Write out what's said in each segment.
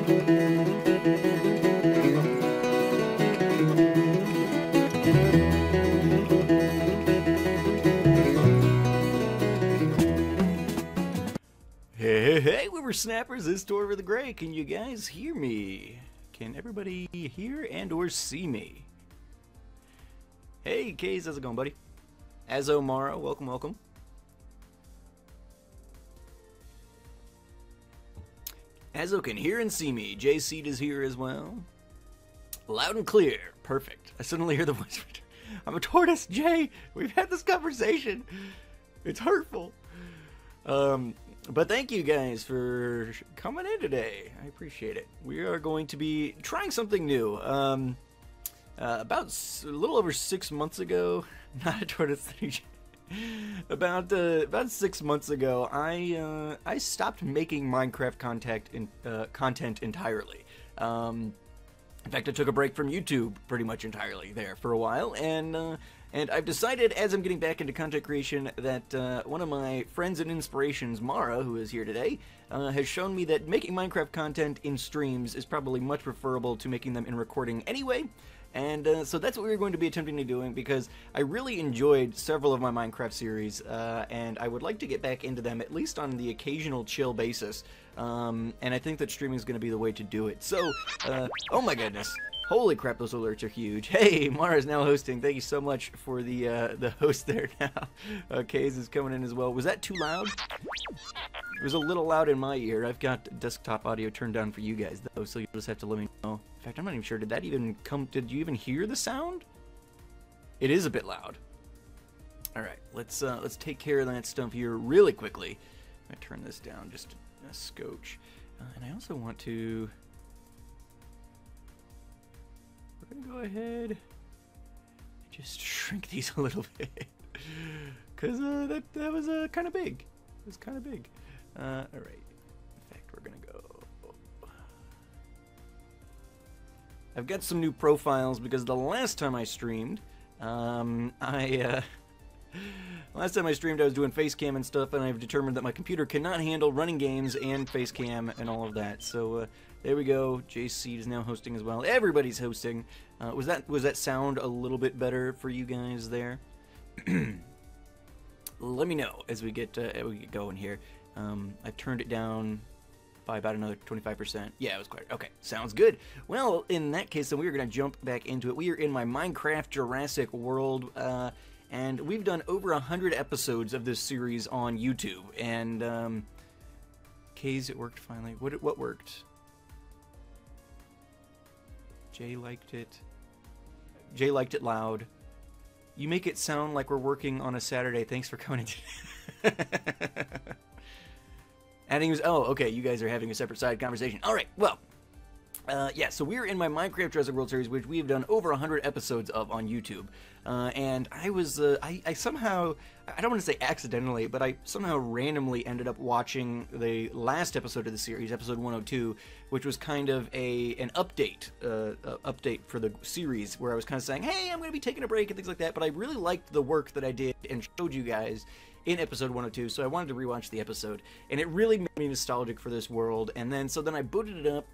Hey, whippersnappers, this is TortimerTheGrey. Can you guys hear me? Can everybody hear and or see me? Hey, Kays, how's it going, buddy? Azomara, welcome, welcome. Azo can hear and see me. J-Seed is here as well. Loud and clear. Perfect. I suddenly hear the voice. I'm a tortoise, Jay. We've had this conversation. It's hurtful. But thank you guys for coming in today. I appreciate it. We are going to be trying something new. About a little over 6 months ago, not a tortoise. About 6 months ago, I stopped making Minecraft content entirely. In fact, I took a break from YouTube pretty much entirely there for a while, and I've decided, as I'm getting back into content creation, that one of my friends and inspirations, Mara, who is here today, has shown me that making Minecraft content in streams is probably much preferable to making them in recording anyway. And so that's what we're going to be attempting to doing, because I really enjoyed several of my Minecraft series, and I would like to get back into them, at least on the occasional chill basis. And I think that streaming is going to be the way to do it. So, oh my goodness. Holy crap, those alerts are huge. Hey, Mara's now hosting. Thank you so much for the host there now. Kays is coming in as well. Was that too loud? It was a little loud in my ear. I've got desktop audio turned down for you guys, though, so you'll just have to let me know. In fact, I'm not even sure. Did that even come? Did you even hear the sound? It is a bit loud. All right, let's take care of that stuff here really quickly. I turn this down just a scotch, and I also want to. We're gonna go ahead and just shrink these a little bit, because that was kind of big. It was kind of big. All right. In fact, we're gonna go. I've got some new profiles because the last time I streamed, last time I streamed, I was doing face cam and stuff, and I've determined that my computer cannot handle running games and face cam and all of that. So there we go. JC is now hosting as well. Everybody's hosting. Was that sound a little bit better for you guys there? Let me know as we get going here. I've turned it down by about another 25%. Yeah, it was quite okay. Sounds good. Well, in that case, then we are going to jump back into it. We are in my Minecraft Jurassic world, and we've done over 100 episodes of this series on YouTube. And Kays, it worked finally. What worked? Jay liked it. Jay liked it loud. You make it sound like we're working on a Saturday. Thanks for coming in. Adding was, oh, okay, you guys are having a separate side conversation. All right, well, yeah, so we're in my Minecraft Jurassic World series, which we have done over 100 episodes of on YouTube. And I was, I somehow, I don't want to say accidentally, but I somehow randomly ended up watching the last episode of the series, episode 102, which was kind of an update, update for the series, where I was kind of saying, hey, I'm going to be taking a break and things like that, but I really liked the work that I did and showed you guys in episode 102, so I wanted to rewatch the episode, and it really made me nostalgic for this world. And then I booted it up.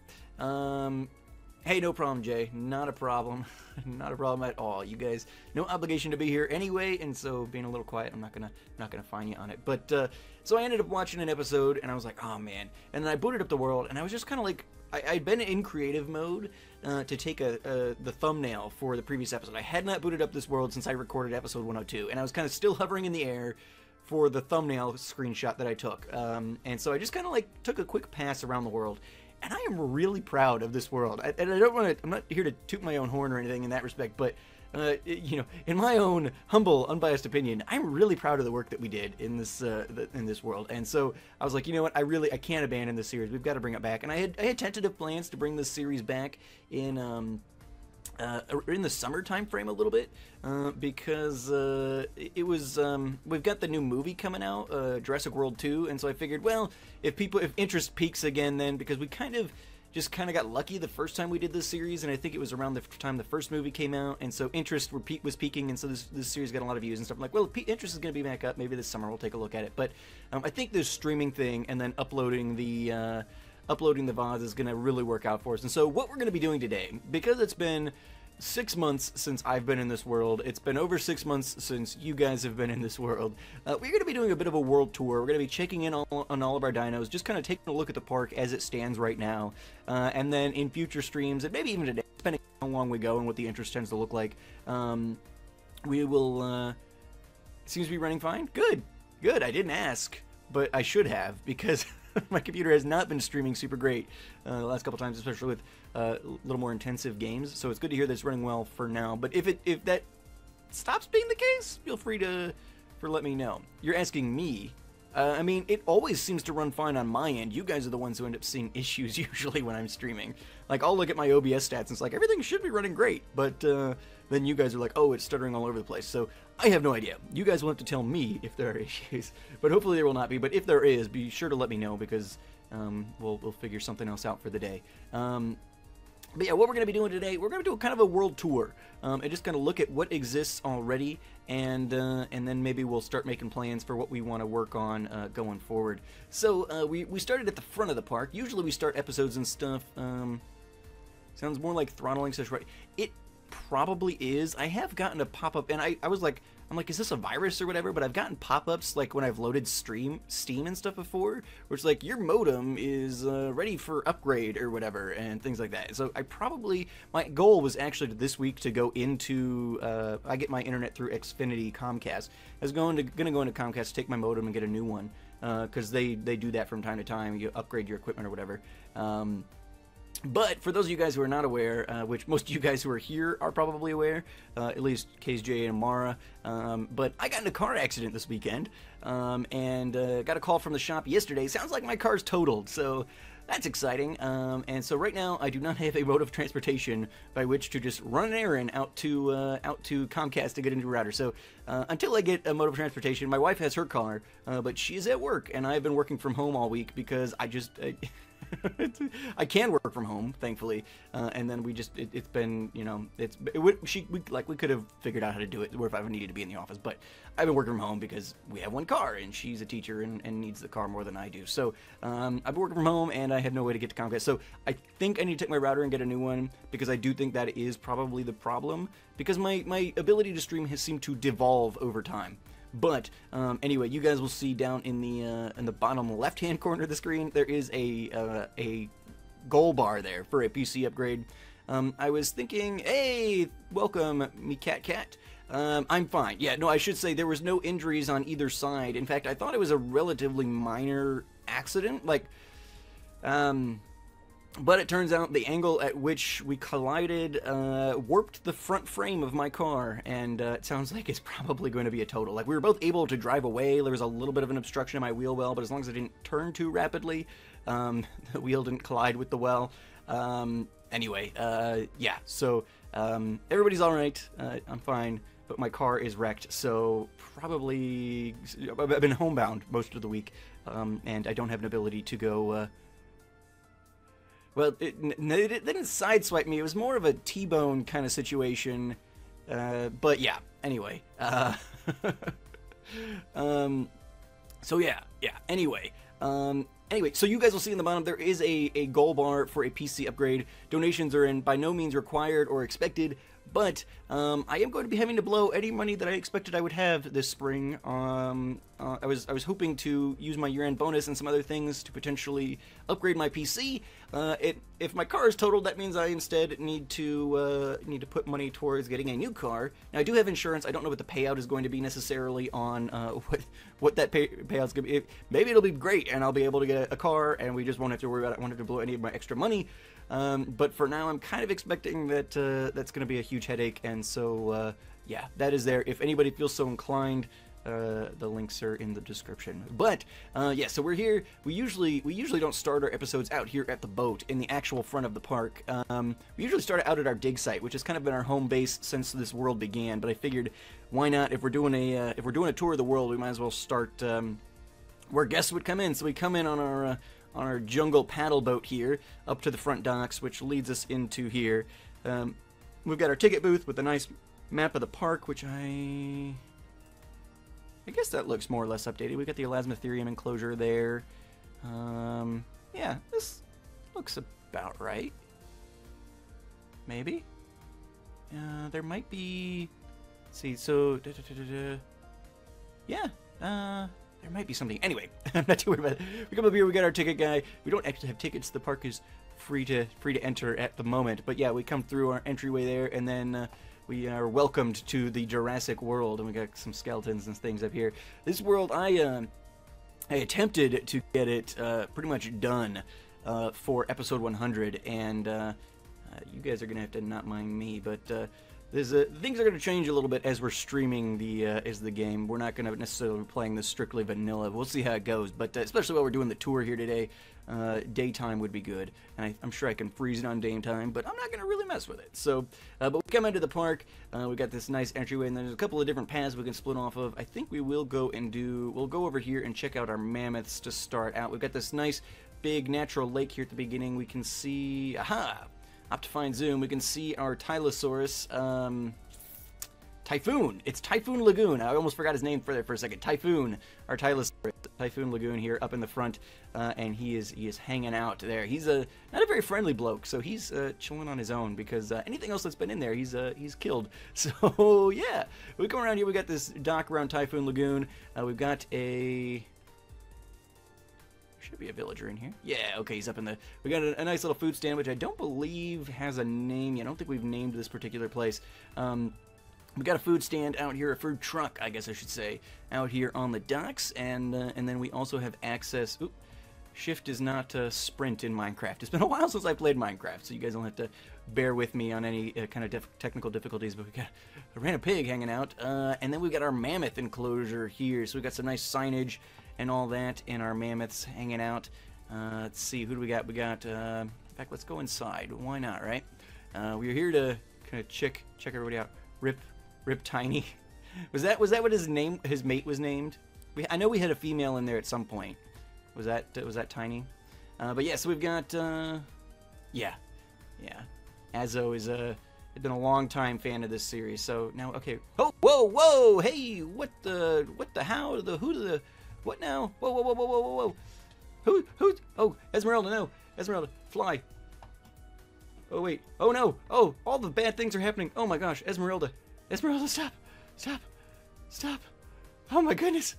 Hey, no problem, Jay, not a problem. Not a problem at all. You guys, no obligation to be here anyway, and so being a little quiet, I'm not gonna fine you on it. But so I ended up watching an episode, and I was like, oh man. And then I booted up the world, and I was just kind of like, I'd been in creative mode to take the thumbnail for the previous episode. I had not booted up this world since I recorded episode 102, and I was kind of still hovering in the air for the thumbnail screenshot that I took. And so I just kind of like took a quick pass around the world, and I am really proud of this world. And I don't want to, I'm not here to toot my own horn or anything in that respect, but you know, in my own humble, unbiased opinion, I'm really proud of the work that we did in this world. And so I was like, you know what, I can't abandon this series. We've got to bring it back. And I had tentative plans to bring this series back in the summer time frame a little bit, because it was we've got the new movie coming out, Jurassic World 2, and so I figured, well, if interest peaks again, then, because we kind of got lucky the first time we did this series, and I think it was around the time the first movie came out, and so interest was peaking, and so this series got a lot of views and stuff. I'm like, well, interest is going to be back up. Maybe this summer we'll take a look at it. But I think this streaming thing and then uploading the uploading the VODs is going to really work out for us. And so what we're going to be doing today, because it's been 6 months since I've been in this world, it's been over 6 months since you guys have been in this world, we're going to be doing a bit of a world tour. We're going to be checking in on all of our dinos, just kind of taking a look at the park as it stands right now, and then in future streams, and maybe even today, depending on how long we go and what the interest tends to look like, we will, seems to be running fine. Good, good, I didn't ask, but I should have, because my computer has not been streaming super great the last couple times, especially with a little more intensive games. So it's good to hear that it's running well for now. But if that stops being the case, feel free to let me know. You're asking me. I mean, it always seems to run fine on my end. You guys are the ones who end up seeing issues usually when I'm streaming. Like, I'll look at my OBS stats and it's like, everything should be running great. But then you guys are like, oh, it's stuttering all over the place. So I have no idea. You guys will have to tell me if there are issues. But hopefully there will not be. But if there is, be sure to let me know, because we'll figure something else out for the day. But yeah, what we're going to be doing today, we're going to do kind of a world tour, and just kind of look at what exists already, and then maybe we'll start making plans for what we want to work on going forward. So we started at the front of the park. Usually we start episodes and stuff. Sounds more like throttling. Right. It probably is. I have gotten a pop-up, and I'm like, is this a virus or whatever? But I've gotten pop-ups like when I've loaded Steam and stuff before, where it's like, your modem is ready for upgrade or whatever, and things like that. So my goal was actually this week to go into, I get my internet through Xfinity Comcast. I was gonna go into Comcast, take my modem and get a new one, because they do that from time to time. You upgrade your equipment or whatever. But for those of you guys who are not aware, which most of you guys who are here are probably aware, at least KJ and Amara, but I got in a car accident this weekend, and got a call from the shop yesterday. Sounds like my car's totaled, so that's exciting. And so right now I do not have a mode of transportation by which to just run an errand out to Comcast to get a new router. So until I get a mode of transportation, my wife has her car, but she is at work, and I've been working from home all week because I can work from home, thankfully, and then it's been, you know, we could have figured out how to do it, or if I needed to be in the office, but I've been working from home because we have one car, and she's a teacher and needs the car more than I do. So I've been working from home, and I had no way to get to Comcast. So I think I need to take my router and get a new one, because I do think that is probably the problem, because my ability to stream has seemed to devolve over time. But anyway, you guys will see down in the bottom left-hand corner of the screen, there is a goal bar there for a PC upgrade. I was thinking, hey, welcome, me cat. I'm fine. Yeah, no, I should say there was no injuries on either side. In fact, I thought it was a relatively minor accident, like, but it turns out the angle at which we collided warped the front frame of my car, and it sounds like it's probably going to be a total. Like, we were both able to drive away. There was a little bit of an obstruction in my wheel well, but as long as I didn't turn too rapidly, the wheel didn't collide with the well. Anyway, yeah, so everybody's all right. I'm fine, but my car is wrecked, so probably I've been homebound most of the week, and I don't have an ability to go... Well, it didn't sideswipe me. It was more of a T-bone kind of situation. But yeah, anyway. So yeah. Anyway, so you guys will see in the bottom, there is a goal bar for a PC upgrade. Donations are by no means required or expected, but I am going to be having to blow any money that I expected I would have this spring. I was hoping to use my year-end bonus and some other things to potentially upgrade my PC. If my car is totaled, that means I instead need to put money towards getting a new car. Now, I do have insurance. I don't know what the payout is going to be necessarily on what that payout's going to be. Maybe it'll be great, and I'll be able to get a car, and we just won't have to worry about it. I won't have to blow any of my extra money. But for now, I'm kind of expecting that that's going to be a huge headache, and so yeah, that is there. If anybody feels so inclined, the links are in the description. But yeah, so we're here. We usually don't start our episodes out here at the boat in the actual front of the park. We usually start out at our dig site, which has kind of been our home base since this world began. But I figured, why not? If we're doing a tour of the world, we might as well start where guests would come in. So we come in on our jungle paddle boat here up to the front docks, which leads us into here. We've got our ticket booth with a nice map of the park, which I guess that looks more or less updated. We've got the Elasmotherium enclosure there. Yeah, this looks about right. Maybe? There might be... Let's see, so... Yeah, there might be something. Anyway, I'm not too worried about it. We come up here, we got our ticket guy. We don't actually have tickets. The park is free to enter at the moment. But yeah, we come through our entryway there, and then we are welcomed to the Jurassic world, and we got some skeletons and things up here. This world, I attempted to get it pretty much done for episode 100, and you guys are gonna have to not mind me, but things are gonna change a little bit as we're streaming the game. We're not gonna necessarily be playing this strictly vanilla. We'll see how it goes, but especially while we're doing the tour here today, daytime would be good, and I'm sure I can freeze it on daytime, but I'm not gonna really mess with it. So, but we come into the park. We got this nice entryway, and there's a couple of different paths we can split off of. I think we will go over here and check out our mammoths to start out. We've got this nice big natural lake here at the beginning. We can see, aha, OptiFine zoom. We can see our Tylosaurus, Typhoon. It's Typhoon Lagoon. I almost forgot his name for a second. Typhoon, our Tylosaurus, Typhoon Lagoon here up in the front, and he is hanging out there. He's not a very friendly bloke, so he's chilling on his own because anything else that's been in there, he's killed. So yeah, we come around here. We got this dock around Typhoon Lagoon. We've got a. Should be a villager in here. Yeah, okay, he's up in the... We got a nice little food stand, which I don't believe has a name yet. I don't think we've named this particular place. We got a food stand out here, a food truck, I guess I should say, out here on the docks, and then we also have access... Oop, shift is not sprint in Minecraft. It's been a while since I played Minecraft, so you guys don't have to bear with me on any kind of technical difficulties, but we got a random pig hanging out, and then we got our mammoth enclosure here, so we got some nice signage and all that, and our mammoths hanging out. Let's see, who do we got? We got, in fact, let's go inside. Why not, right? We're here to kind of check everybody out. Rip Tiny. Was that what his mate was named? I know we had a female in there at some point. Was that Tiny? But yeah, so we've got, yeah. Azo is has been a long time fan of this series. So now, okay. Oh, whoa, hey, what the, how, the, who, the, what now? Whoa. Who, oh, Esmeralda, no. Esmeralda, fly. Oh, wait. Oh, no. Oh, all the bad things are happening. Oh, my gosh. Esmeralda, stop. Oh, my goodness.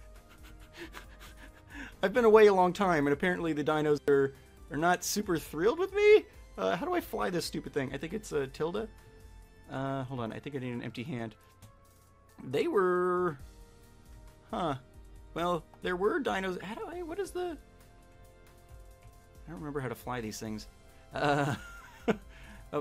I've been away a long time, and apparently the dinos are not super thrilled with me. How do I fly this stupid thing? I think it's tilde. Hold on. I think I need an empty hand. They were... Huh. Well, there were dinos. How do I... What is the... I don't remember how to fly these things. Oh,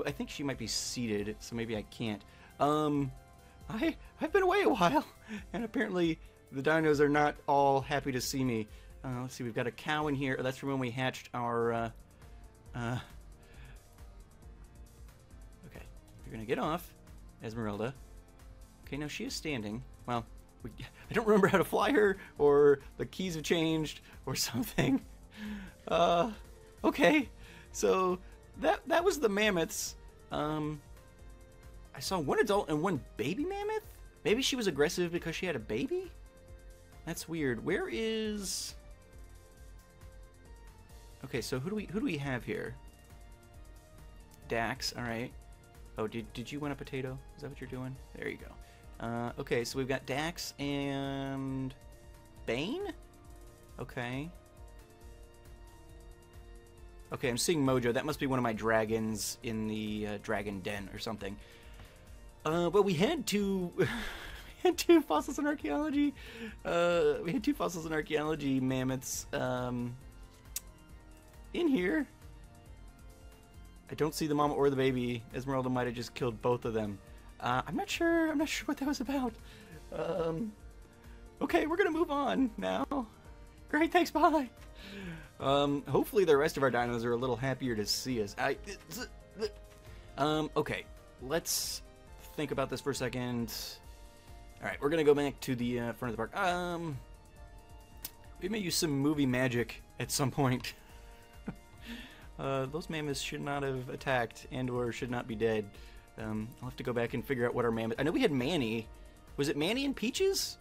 I think she might be seated, so maybe I can't. I've been away a while, and apparently the dinos are not all happy to see me. Let's see, we've got a cow in here. That's from when we hatched our, okay, you're gonna get off, Esmeralda. Okay, now she is standing. Well, I don't remember how to fly her, or the keys have changed, or something. Okay, so that was the mammoths. I saw one adult and one baby mammoth? Maybe she was aggressive because she had a baby? That's weird. Where is... Okay, so who do we have here? Dax, alright. Oh, did you want a potato? Is that what you're doing? There you go. Okay, so we've got Dax and... Bane? Okay. Okay, I'm seeing Mojo. That must be one of my dragons in the dragon den or something. But we had two... we had two fossils in archaeology. We had two fossils in archaeology mammoths in here. I don't see the mama or the baby. Esmeralda might have just killed both of them. I'm not sure what that was about. Okay, we're gonna move on now. Great, thanks, bye. Hopefully the rest of our dinos are a little happier to see us. Okay, let's think about this for a second. Alright, we're gonna go back to the front of the park. We may use some movie magic at some point. Those mammoths should not have attacked and or should not be dead. I'll have to go back and figure out what our mammoth... I know we had Manny. Was it Manny and Peaches?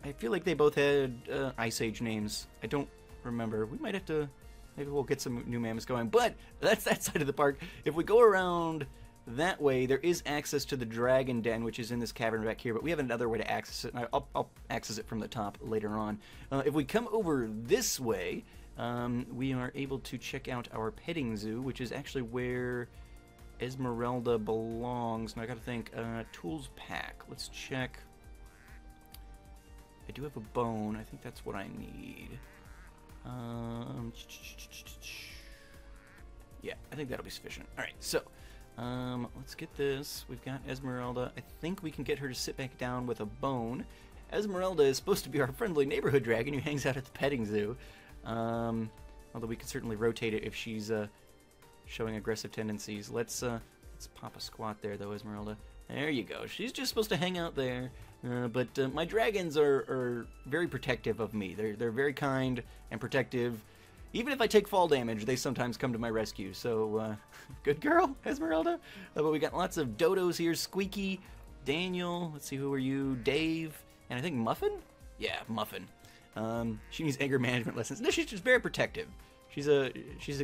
I feel like they both had Ice Age names. I don't remember. We might have to maybe we'll get some new mammoths going. But that's that side of the park. If we go around that way, there is access to the dragon den, which is in this cavern back here, but we have another way to access it, and I'll access it from the top later on. If we come over this way, we are able to check out our petting zoo, which is actually where Esmeralda belongs. Now I gotta think, tools pack. Let's check. I do have a bone. I think that's what I need. Yeah, I think that'll be sufficient. Alright, so, let's get this. We've got Esmeralda. I think we can get her to sit back down with a bone. Esmeralda is supposed to be our friendly neighborhood dragon who hangs out at the petting zoo. Although we could certainly rotate it if she's, showing aggressive tendencies. Let's pop a squat there, though, Esmeralda. There you go. She's just supposed to hang out there. But my dragons are very protective of me. They're very kind and protective. Even if I take fall damage, they sometimes come to my rescue. So, good girl, Esmeralda. But we got lots of dodos here. Squeaky, Daniel, let's see, who are you? Dave, and I think Muffin? Yeah, Muffin. She needs anger management lessons. No, she's just very protective. She's a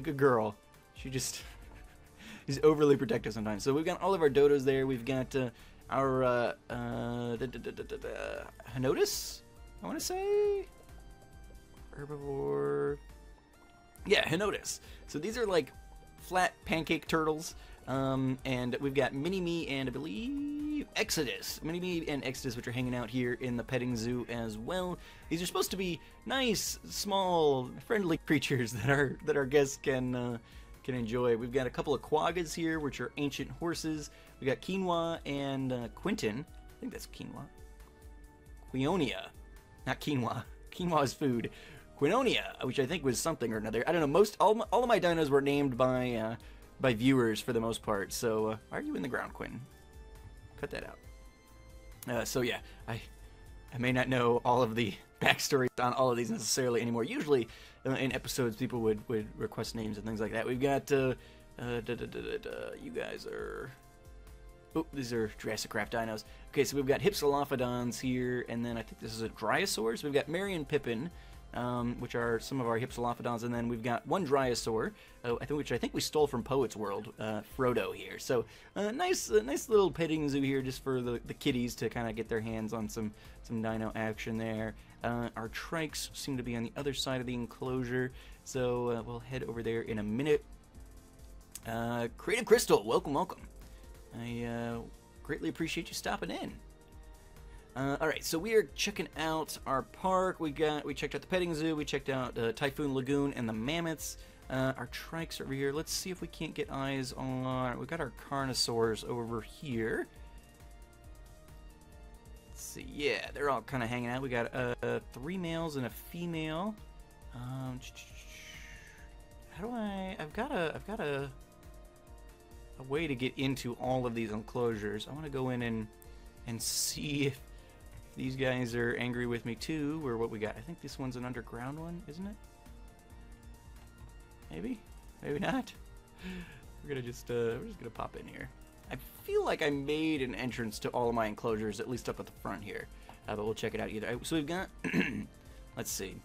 good girl. She's overly protective sometimes. So we've got all of our dodos there. We've got our Henotis, I want to say? Herbivore. Yeah, Henotis. So these are like flat pancake turtles. And we've got Mini-Me and I believe Exodus. Mini-Me and Exodus, which are hanging out here in the petting zoo as well. These are supposed to be nice, small, friendly creatures that our guests can enjoy. We've got a couple of quaggas here, which are ancient horses. We got Quinoa and Quinton. I think that's Quinoa. Quinonia, not quinoa. Quinoa is food. Quinonia, which I think was something or another. I don't know. All of my dinos were named by viewers for the most part. So why are you in the ground, Quinn? Cut that out. So yeah, I may not know all of the backstory on all of these necessarily anymore. Usually in episodes people would request names and things like that. We've got you guys are, oh, these are JurassiCraft dinos. Okay, so we've got Hypsilophodons here, and then I think this is a Dryosaur. So we've got Mary and Pippin, which are some of our Hypsilophodons, and then we've got one Dryosaur, which I think we stole from Poet's World, Frodo here. So nice little petting zoo here, just for the kiddies to kind of get their hands on some dino action there. Our trikes seem to be on the other side of the enclosure, so we'll head over there in a minute. Creative Crystal, welcome. I greatly appreciate you stopping in. Alright, so we are checking out our park. We checked out the petting zoo, we checked out Typhoon Lagoon and the mammoths. Our trikes are over here. Let's see if we can't get eyes on... We've got our Carnosaurs over here. Let's see, yeah, they're all kind of hanging out. We got 3 males and a female. How do I've got a way to get into all of these enclosures. I want to go in and see if these guys are angry with me too, or what we got. I think this one's an underground one, isn't it? Maybe not. We're just gonna pop in here. I feel like I made an entrance to all of my enclosures, at least up at the front here, but we'll check it out either. So we've got, let's see.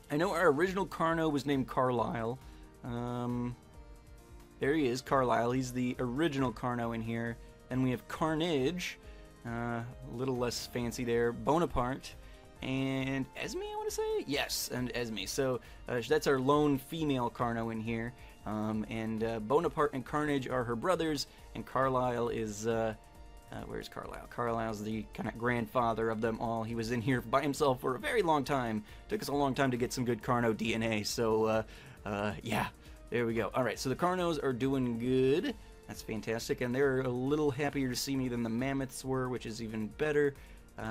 I know our original Carno was named Carlisle. There he is, Carlisle. He's the original Carno in here. Then we have Carnage, a little less fancy there. Bonaparte, and Esme, I want to say? Yes, and Esme. So that's our lone female Carno in here. And Bonaparte and Carnage are her brothers, and Carlisle is, where's Carlisle? Carlisle's the kind of grandfather of them all. He was in here by himself for a very long time. Took us a long time to get some good Carno DNA, so, yeah. There we go. Alright, so the Carnos are doing good. That's fantastic, and they're a little happier to see me than the mammoths were, which is even better. We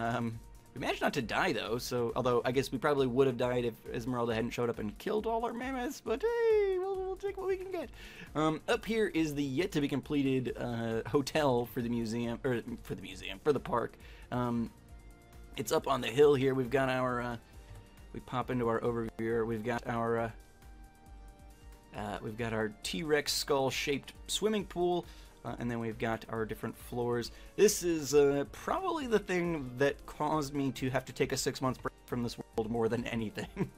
managed not to die, though, so, although I guess we probably would have died if Esmeralda hadn't showed up and killed all our mammoths, but hey, we'll take what we can get. Up here is the yet-to-be-completed hotel for the museum, for the park. It's up on the hill here. We've got our, we pop into our overview here. We've got our T-Rex skull-shaped swimming pool, and then we've got our different floors. This is probably the thing that caused me to have to take a 6-month break from this world more than anything.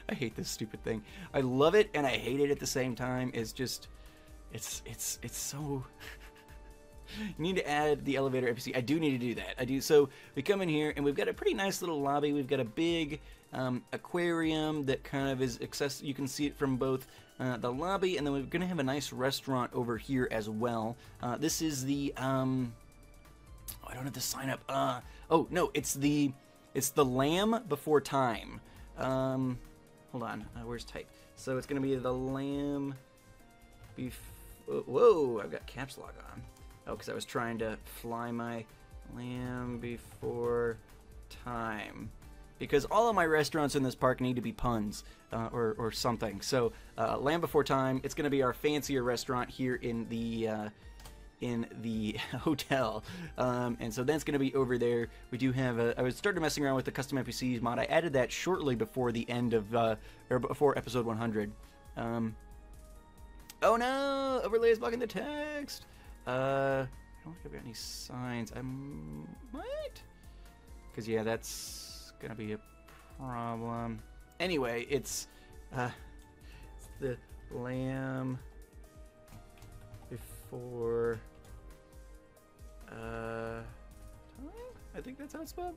I hate this stupid thing. I love it and I hate it at the same time. It's just, it's so... You need to add the elevator NPC. I do need to do that. I do. So we come in here and we've got a pretty nice little lobby. We've got a big aquarium that kind of is accessible. You can see it from both the lobby, and then we're going to have a nice restaurant over here as well. This is the oh, I don't have to sign up. Oh no, it's the Lamb Before Time. Hold on, where's type? So it's going to be the Lamb before. Whoa, I've got caps lock on. Oh, because I was trying to fly my Lamb Before Time. Because all of my restaurants in this park need to be puns or something. So, Lamb Before Time. It's going to be our fancier restaurant here in the hotel, and so that's going to be over there. We do have I was started messing around with the custom NPCs mod. I added that shortly before the end of or before episode 100. Oh no! Overlay is blocking the text. I don't think I've got any signs. I might, because yeah, that's gonna be a problem. Anyway, it's the Lamb Before Time? I think that's how it's spelled.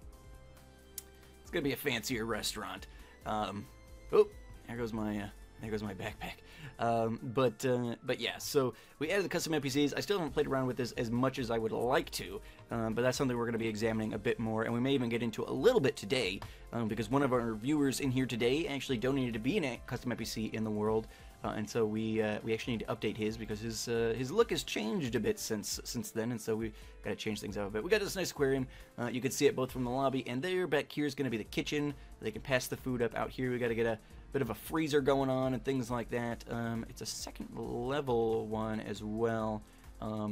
It's gonna be a fancier restaurant. Oh, there goes my backpack. But yeah, so we added the custom NPCs. I still haven't played around with this as much as I would like to, but that's something we're going to be examining a bit more, and we may even get into a little bit today, because one of our viewers in here today actually donated to be a custom NPC in the world, and so we actually need to update his, because his look has changed a bit since then, and so we got to change things up a bit. We got this nice aquarium. You can see it both from the lobby and there. Back here is going to be the kitchen. They can pass the food up. Out here we got to get a bit of a freezer going on and things like that. It's a second level one as well. I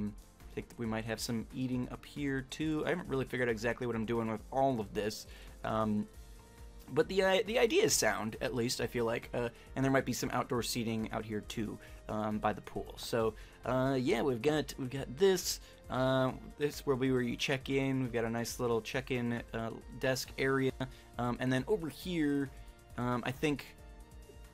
think that we might have some eating up here too. I haven't really figured out exactly what I'm doing with all of this. But the idea is sound, at least, I feel like. And there might be some outdoor seating out here too, by the pool. So yeah, we've got this. This where you check in. We've got a nice little check-in desk area. And then over here, I think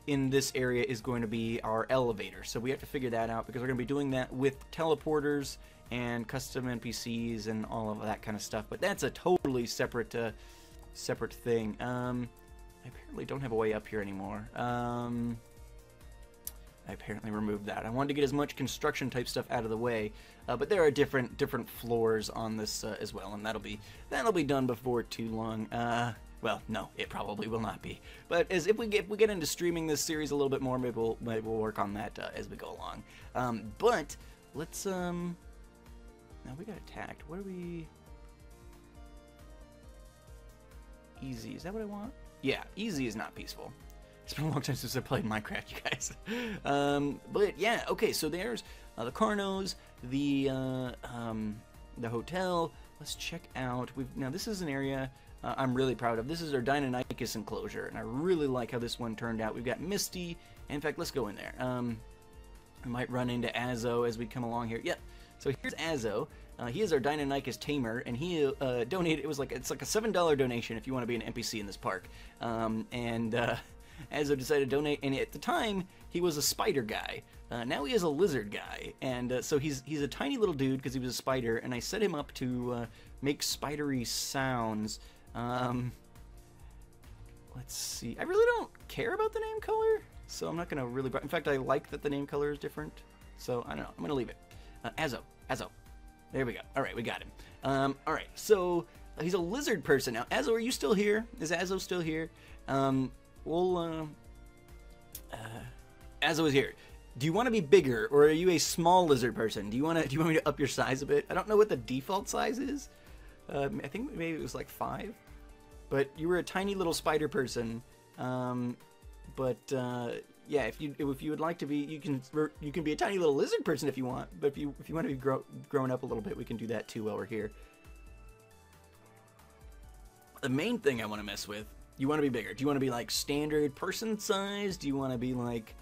in this area is going to be our elevator. So we have to figure that out, because we're going to be doing that with teleporters and custom NPCs and all of that kind of stuff. But that's a totally separate thing. I apparently don't have a way up here anymore. I apparently removed that. I wanted to get as much construction type stuff out of the way, but there are different floors on this as well, and that'll be done before too long. Well, no, it probably will not be. But if we get into streaming this series a little bit more, maybe we'll work on that as we go along. But let's now we got attacked. What are we? Easy, is that what I want? Yeah, easy is not peaceful. It's been a long time since I played Minecraft, you guys. But yeah, okay, so there's the Carnos, the hotel. Let's check out. Now this is an area I'm really proud of. This is our Dino-Nikes enclosure, and I really like how this one turned out. We've got Misty. In fact, let's go in there. We might run into Azo as we come along here. Yep. So here's Azo. He is our Dino-Nikes tamer, and he donated. It's like a $7 donation if you want to be an NPC in this park. Azo decided to donate, and at the time he was a spider guy. Now he is a lizard guy, and so he's a tiny little dude because he was a spider. And I set him up to make spidery sounds. Let's see. I really don't care about the name color, so I'm not gonna really. In fact, I like that the name color is different. So I don't know. I'm gonna leave it. Azo. There we go. All right, we got him. All right, so he's a lizard person now. Azo, are you still here? Is Azo still here? Azo is here. Do you want to be bigger, or are you a small lizard person? Do you want me to up your size a bit? I don't know what the default size is. I think maybe it was like 5. But you were a tiny little spider person. Yeah, if you would like to be, you can be a tiny little lizard person if you want. But if you want to be grown up a little bit, we can do that too while we're here. The main thing I want to mess with, you want to be bigger. Do you want to be like standard person size? Do you want to be like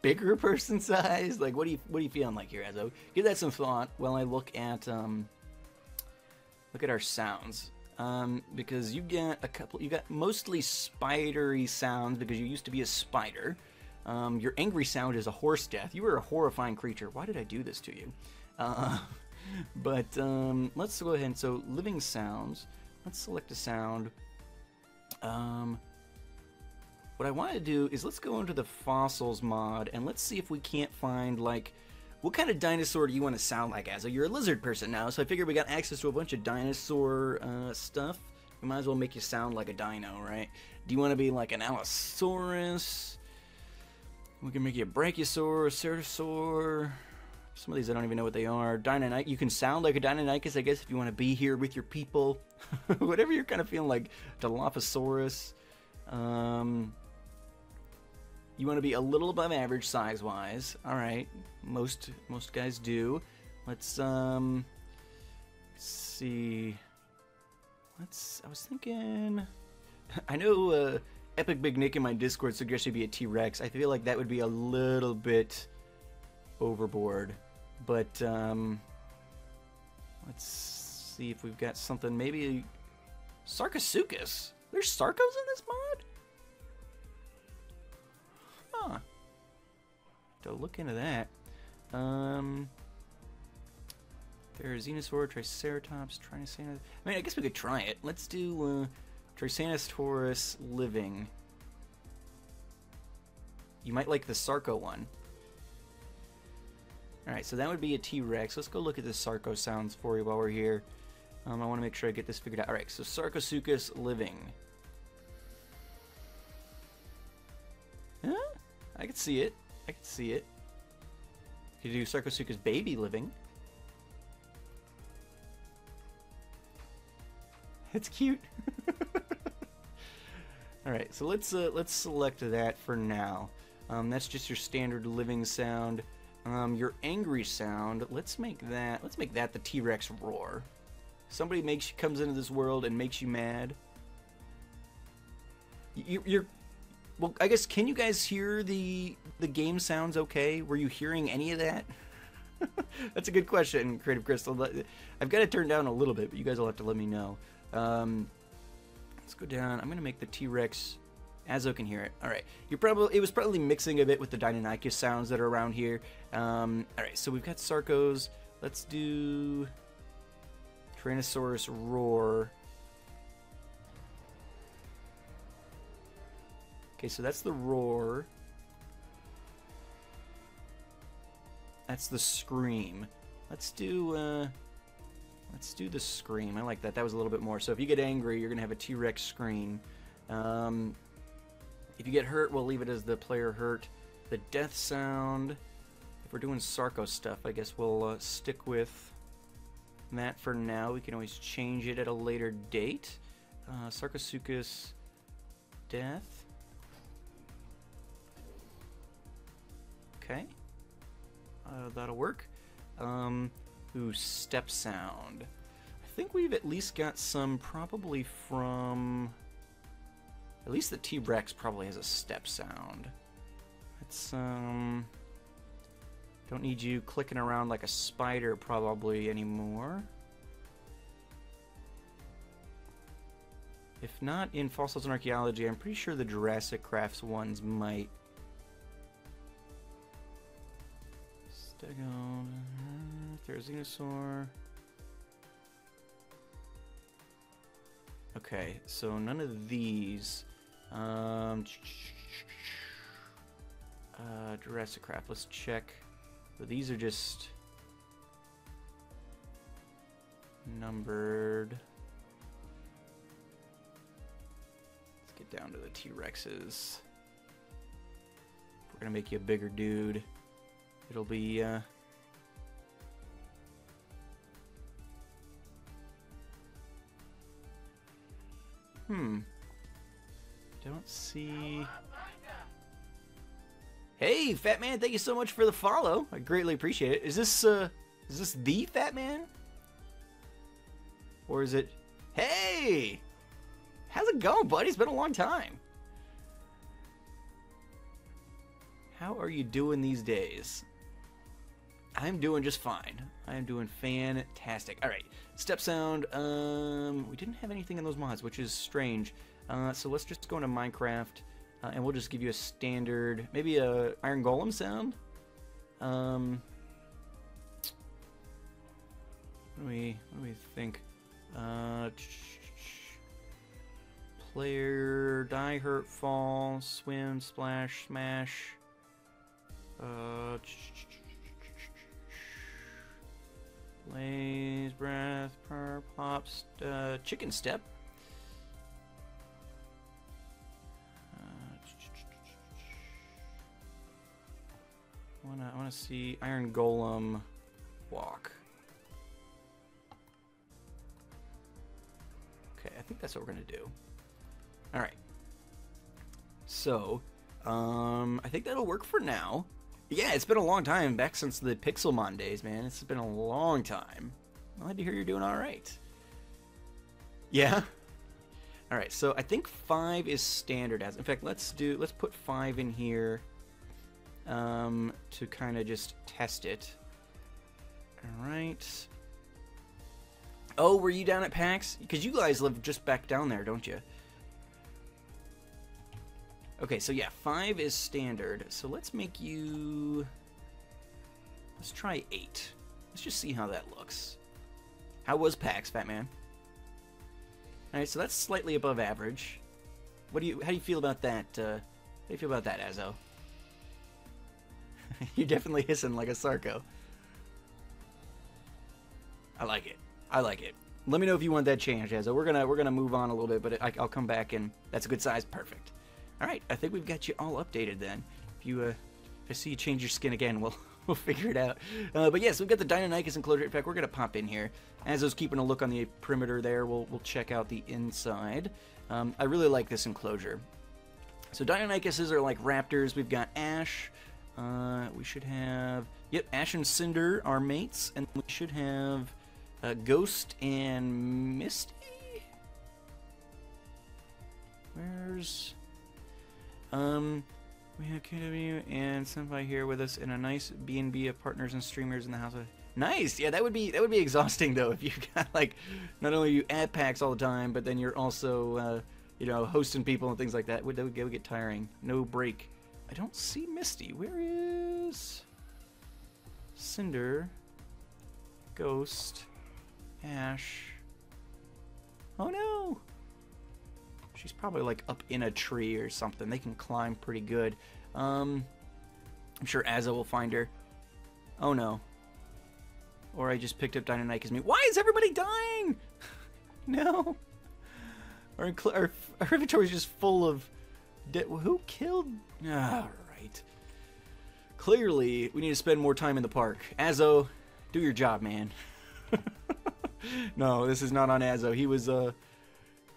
bigger person size? Like what are you feeling like here, Azo? Give that some thought while I look at our sounds. because you got mostly spidery sounds because you used to be a spider. Your angry sound is a horse death. You were a horrifying creature. Why did I do this to you? But let's go ahead and so living sounds. Let's select a sound. What I want to do is let's go into the fossils mod and let's see if we can't find like what kind of dinosaur do you want to sound like as? You're a lizard person now, so I figured we got access to a bunch of dinosaur stuff. We might as well make you sound like a dino, right? Do you want to be like an Allosaurus? We can make you a Brachiosaur, a Ceratosaur. Some of these I don't even know what they are. Dino-Nikes. You can sound like a Dino-Nikes, I guess, if you want to be here with your people. Whatever you're kind of feeling like. Dilophosaurus. You want to be a little above average size-wise. All right, most guys do. Let's see. I was thinking. I know Epic Big Nick in my Discord suggested be a T-Rex. I feel like that would be a little bit overboard, but let's see if we've got something. Maybe Sarcosuchus. There's Sarcos in this mod? Huh. To look into that. There's Xenosaur, Triceratops, Triceratops. I mean, I guess we could try it. Let's do Triceratops living. You might like the Sarco one. Alright, so that would be a T-Rex. Let's go look at the Sarco sounds for you while we're here. I want to make sure I get this figured out. Alright, so Sarcosuchus living. Huh? I can see it. I can see it. You could do Sarcosuchus baby living. It's cute. Alright, so let's select that for now. That's just your standard living sound. Your angry sound, let's make that the T-Rex roar. Somebody comes into this world and makes you mad. Well, I guess, can you guys hear the game sounds okay? Were you hearing any of that? That's a good question, Creative Crystal. I've got it turned down a little bit, but you guys will have to let me know. Let's go down. I'm gonna make the T-Rex. Azo can hear it. All right. It was probably mixing a bit with the Dino-Nikes sounds that are around here. All right. So we've got Sarcos. Let's do Tyrannosaurus roar. Okay, so that's the roar. That's the scream. Let's do the scream. I like that. That was a little bit more. So if you get angry, you're gonna have a T-Rex scream. If you get hurt, we'll leave it as the player hurt. The death sound. If we're doing Sarco stuff, I guess we'll stick with that for now. We can always change it at a later date. Sarcosuchus death. Okay. That'll work. Ooh, step sound. I think we've at least got some probably from... At least the T-Rex probably has a step sound. It's, don't need you clicking around like a spider probably anymore. If not in Fossils and Archaeology, I'm pretty sure the JurassiCraft ones might. Stego, Therizinosaur. Okay, so none of these. JurassiCraft, let's check. So these are just numbered. Let's get down to the T-Rexes. We're gonna make you a bigger dude. It'll be don't see. Hey, Fat Man! Thank you so much for the follow. I greatly appreciate it. Is this the Fat Man? Or is it? Hey, how's it going, buddy? It's been a long time. How are you doing these days? I'm doing just fine. I am doing fantastic. All right, step sound. We didn't have anything in those mods, which is strange. So let's just go into Minecraft, and we'll just give you a standard, maybe a iron golem sound. What do we think? Player, die, hurt, fall, swim, splash, smash. Blaze, breath, perp, hops, chicken step. I wanna see iron golem walk. Okay, I think that's what we're gonna do. All right. So, I think that'll work for now. Yeah, it's been a long time, back since the Pixelmon days, man. It's been a long time. Glad to hear you're doing all right. Yeah. All right, so I think 5 is standard as. In fact, let's put 5 in here, to kind of just test it. All right. Oh, were you down at PAX? Because you guys live just back down there, don't you? Okay, so yeah, 5 is standard. So let's make you... Let's try 8. Let's just see how that looks. How was PAX, Fat Man? Alright, so that's slightly above average. How do you feel about that, how do you feel about that, Azo? You're definitely hissing like a Sarco. I like it. I like it. Let me know if you want that changed, Azo. We're gonna move on a little bit, but I'll come back and that's a good size. Perfect. All right, I think we've got you all updated then. If you if I see you change your skin again, we'll figure it out. But yes, we've got the Dino-Nikes enclosure. In fact, we're gonna pop in here. Azo's keeping a look on the perimeter there. We'll check out the inside. I really like this enclosure. So Dino-Nikes are like raptors. We've got Ash. We should have Ash and Cinder are mates, and we should have Ghost and Misty. Where's we have KW and Senpai here with us in a nice B&B of partners and streamers in the house. Nice, yeah, that would be exhausting though if you got like not only you at PAX all the time, but then you're also you know, hosting people and things like that. That would get tiring. No break. I don't see Misty. Where is Cinder? Ghost? Ash? Oh no! She's probably like up in a tree or something. They can climb pretty good. I'm sure Azo will find her. Oh no. Or I just picked up Dino-Nikes me. Why is everybody dying? No. Our inventory is just full of who killed? Alright. Clearly, we need to spend more time in the park. Azo, do your job, man. No, this is not on Azo. He was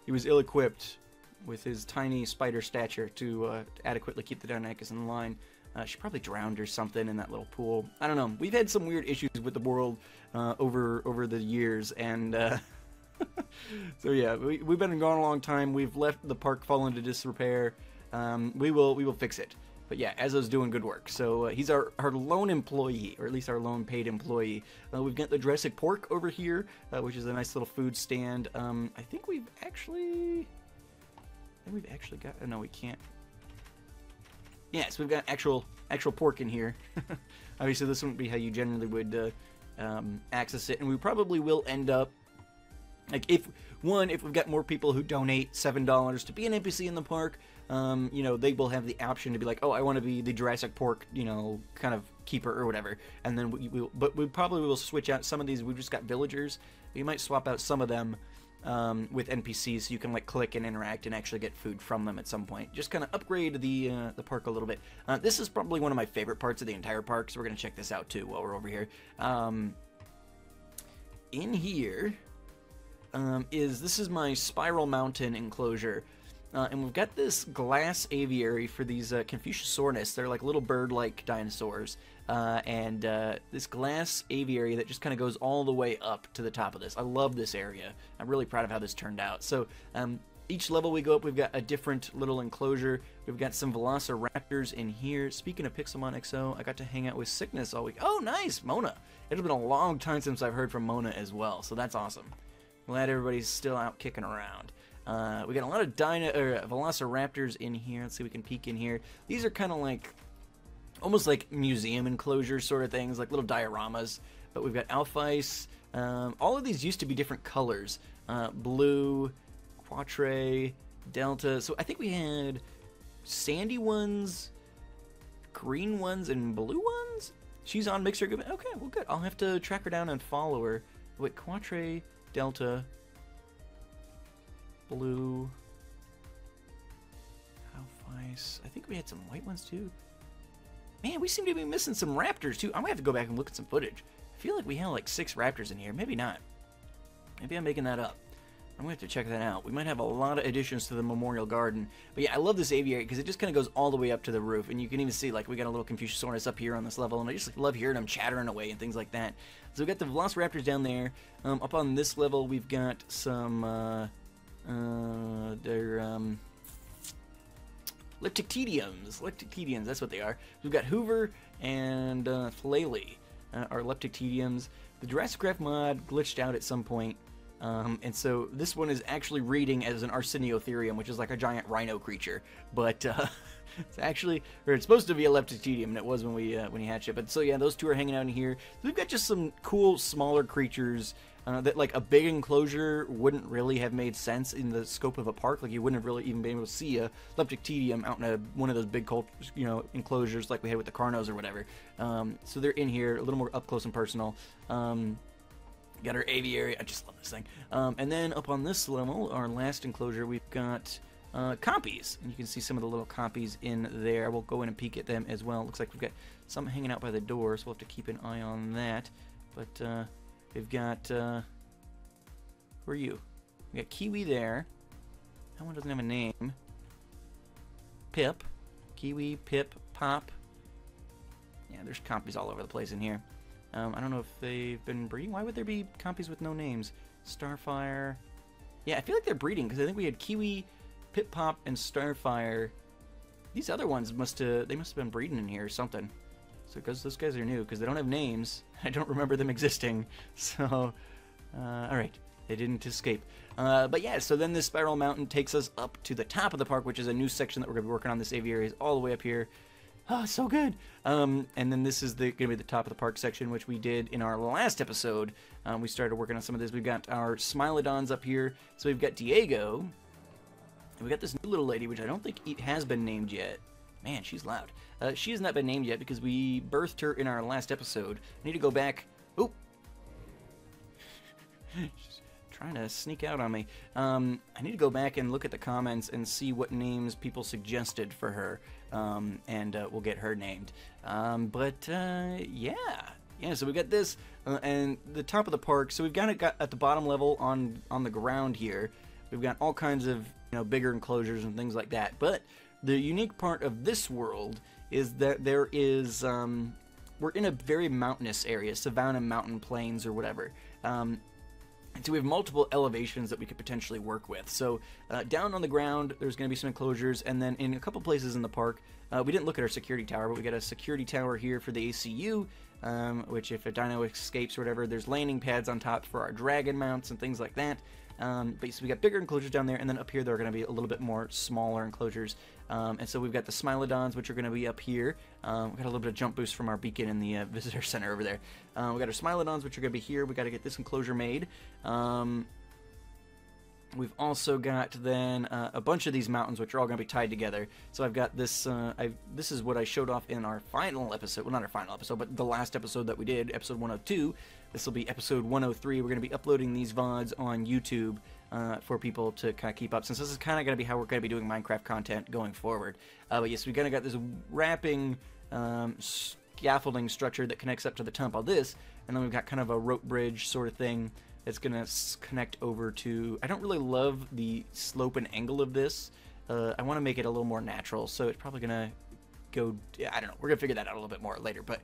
ill-equipped with his tiny spider stature to adequately keep the Dino-Nikes in line. She probably drowned or something in that little pool. I don't know. We've had some weird issues with the world over the years, and so yeah, we've been gone a long time. We've let the park fall into disrepair. We will fix it. But yeah, Azo's doing good work. So he's our lone employee, or at least our lone paid employee. We've got the Jurassic pork over here, which is a nice little food stand. I think we've actually got. Oh, no, we can't. Yes, we've got actual pork in here. Obviously, this wouldn't be how you generally would access it, and we probably will end up. Like, if we've got more people who donate $7 to be an NPC in the park, you know, they will have the option to be like, oh, I want to be the Jurassic pork, you know, kind of keeper or whatever. And then we probably will switch out some of these. We've just got villagers. We might swap out some of them with NPCs so you can like click and interact and actually get food from them at some point. Just kind of upgrade the park a little bit. This is probably one of my favorite parts of the entire park, so we're gonna check this out too while we're over here. In here. This is my Spiral Mountain enclosure, and we've got this glass aviary for these Confuciusaurus. They're like little bird-like dinosaurs, and this glass aviary that just kind of goes all the way up to the top of this. I love this area. I'm really proud of how this turned out. So each level we go up, we've got a different little enclosure. We've got some velociraptors in here. Speaking of Pixelmon XO, I got to hang out with Sickness all week. Oh, nice, Mona. It's been a long time since I've heard from Mona as well, so that's awesome. Glad everybody's still out kicking around. We got a lot of velociraptors in here. Let's see if we can peek in here. These are kind of like, almost like museum enclosures sort of things, like little dioramas. But we've got Alphys. All of these used to be different colors. Blue, Quatre, Delta. So I think we had sandy ones, green ones, and blue ones? She's on Mixer. Okay, well, good. I'll have to track her down and follow her. Wait, Quatre, Delta, blue, Alphys. I think we had some white ones too. Man, we seem to be missing some raptors too. I'm gonna have to go back and look at some footage. I feel like we had like 6 raptors in here. Maybe not. Maybe I'm making that up. I'm going to have to check that out. We might have a lot of additions to the Memorial Garden. But yeah, I love this aviary because it just kind of goes all the way up to the roof. And you can even see, like, we got a little Confuciusaurus up here on this level. And I just love hearing them chattering away and things like that. So we've got the Velociraptors down there. Up on this level, we've got some, Leptictediums, that's what they are. We've got Hoover and Philaly are Leptictediums. The JurassiCraft mod glitched out at some point. And so this one is actually reading as an Arseniotherium, which is like a giant rhino creature. But it's actually, or it's supposed to be a Leptictedium, and it was when you hatched it. But so yeah, those two are hanging out in here. So we've got just some cool smaller creatures that like a big enclosure wouldn't really have made sense in the scope of a park. Like you wouldn't have really even been able to see a Leptictedium out in one of those big enclosures like we had with the Carnos or whatever. So they're in here a little more up close and personal. Got our aviary. I just love this thing. And then up on this level, our last enclosure, we've got compies. And you can see some of the little compies in there. We'll go in and peek at them as well. Looks like we've got some hanging out by the door, so we'll have to keep an eye on that. But we've got... who are you? We got Kiwi there. That one doesn't have a name. Pip. Kiwi, Pip, Pop. Yeah, there's compies all over the place in here. I don't know if they've been breeding. Why would there be compies with no names? Starfire. Yeah, I feel like they're breeding because I think we had Kiwi, Pip Pop, and Starfire. These other ones must have been breeding in here or something. So because those guys are new, because they don't have names, I don't remember them existing. So, all right, they didn't escape. But yeah, so then this spiral mountain takes us up to the top of the park, which is a new section that we're going to be working on. This aviary is all the way up here. Oh, so good. And then this is going to be the top of the park section, which we did in our last episode. We started working on some of this. We've got our Smilodons up here. So we've got Diego. And we got this new little lady, which I don't think has been named yet. Man, she's loud. She has not been named yet because we birthed her in our last episode. I need to go back. Oh. She's trying to sneak out on me. I need to go back and look at the comments and see what names people suggested for her. And we'll get her named. Yeah, so we got this and the top of the park. So we've got it at the bottom level on the ground here. We've got all kinds of bigger enclosures and things like that. But the unique part of this world is that there is we're in a very mountainous area, savanna mountain plains or whatever. So we have multiple elevations that we could potentially work with. So down on the ground, there's going to be some enclosures, and then in a couple places in the park, we didn't look at our security tower, but we got a security tower here for the ACU, which if a dino escapes or whatever, there's landing pads on top for our dragon mounts and things like that. But so we got bigger enclosures down there, and then up here there are going to be a little bit more smaller enclosures. And so we've got the Smilodons, which are going to be up here. We got a little bit of jump boost from our beacon in the visitor center over there. We got our Smilodons, which are going to be here. We got to get this enclosure made. We've also got then a bunch of these mountains, which are all going to be tied together. So I've got this. This is what I showed off in our final episode. Well, not our final episode, but the last episode that we did, episode 102. This will be episode 103. We're going to be uploading these VODs on YouTube for people to kind of keep up, since this is kind of going to be how we're going to be doing Minecraft content going forward. But yes, we kind of got this wrapping scaffolding structure that connects up to the top of this, and then we've got kind of a rope bridge sort of thing that's going to connect over to... I don't really love the slope and angle of this. I want to make it a little more natural, so it's probably going to go... I don't know. We're going to figure that out a little bit more later, but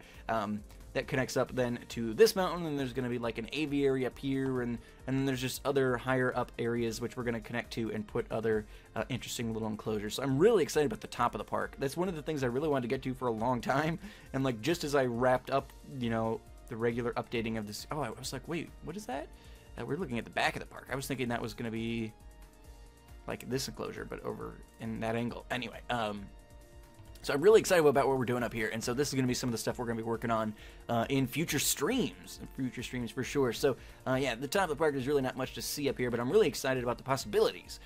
that connects up then to this mountain, and there's going to be like an aviary up here, and then there's just other higher up areas which we're going to connect to and put other interesting little enclosures. So I'm really excited about the top of the park. That's one of the things I really wanted to get to for a long time, and like just as I wrapped up, you know, the regular updating of this, oh, I was like, wait, what is that? We're looking at the back of the park. I was thinking that was going to be like this enclosure, but over in that angle. Anyway, so I'm really excited about what we're doing up here, and so this is going to be some of the stuff we're going to be working on in future streams. For sure. So, yeah, the top of the park is really not much to see up here, but I'm really excited about the possibilities.